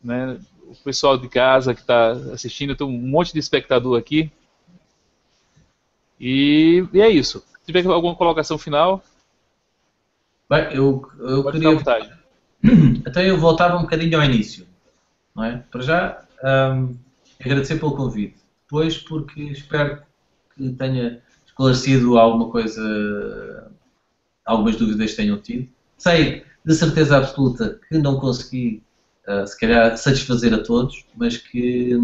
[SPEAKER 1] Né? O pessoal de casa que está assistindo, tem um monte de espectador aqui. E é isso. Se tiver alguma colocação final,
[SPEAKER 2] bem, eu queria... Então eu voltava um bocadinho ao início, não é? Para já, agradecer pelo convite. Depois, porque espero que tenha esclarecido alguma coisa, algumas dúvidas que tenham tido. Sei de certeza absoluta que não consegui, se calhar, satisfazer a todos, mas que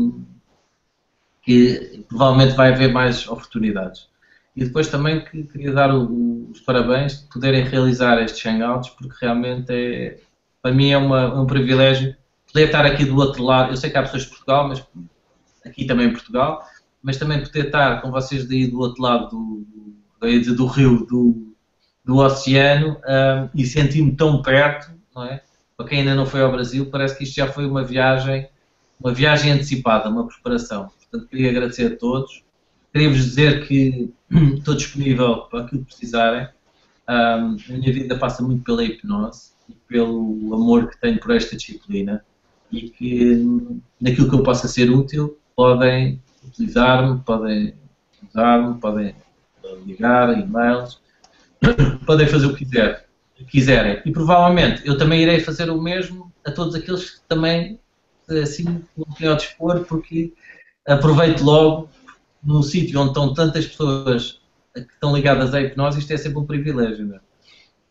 [SPEAKER 2] provavelmente vai haver mais oportunidades. E depois também que queria dar os parabéns de poderem realizar estes hangouts, porque realmente para mim é um privilégio poder estar aqui do outro lado. Eu sei que há pessoas de Portugal, mas aqui também em Portugal, mas também poder estar com vocês daí do outro lado do rio, do oceano, e sentir-me tão perto, não é? Para quem ainda não foi ao Brasil, parece que isto já foi uma viagem antecipada, uma preparação. Portanto, queria agradecer a todos. Queria-vos dizer que estou disponível para aquilo que precisarem. A minha vida passa muito pela hipnose e pelo amor que tenho por esta disciplina, e que naquilo que eu possa ser útil podem utilizar-me, podem ligar, e-mails, podem fazer o que quiserem. E provavelmente eu também irei fazer o mesmo a todos aqueles que também assim coloquem ao dispor, porque aproveito logo num sítio onde estão tantas pessoas que estão ligadas à hipnose, isto é sempre um privilégio, não é?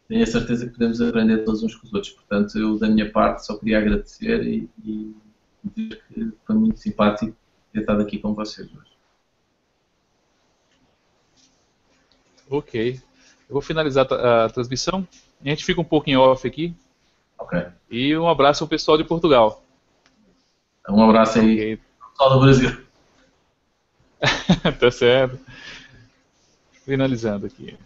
[SPEAKER 2] Tenho a certeza que podemos aprender todos uns com os outros. Portanto, eu, da minha parte, só queria agradecer e dizer que foi muito simpático ter estado aqui com vocês hoje.
[SPEAKER 1] Ok. Eu vou finalizar a transmissão. A gente fica um pouco em off aqui.
[SPEAKER 2] Ok.
[SPEAKER 1] E um abraço ao pessoal de Portugal.
[SPEAKER 2] Um abraço aí,
[SPEAKER 1] Ok.
[SPEAKER 2] pessoal do Brasil.
[SPEAKER 1] Tá certo. Finalizando aqui.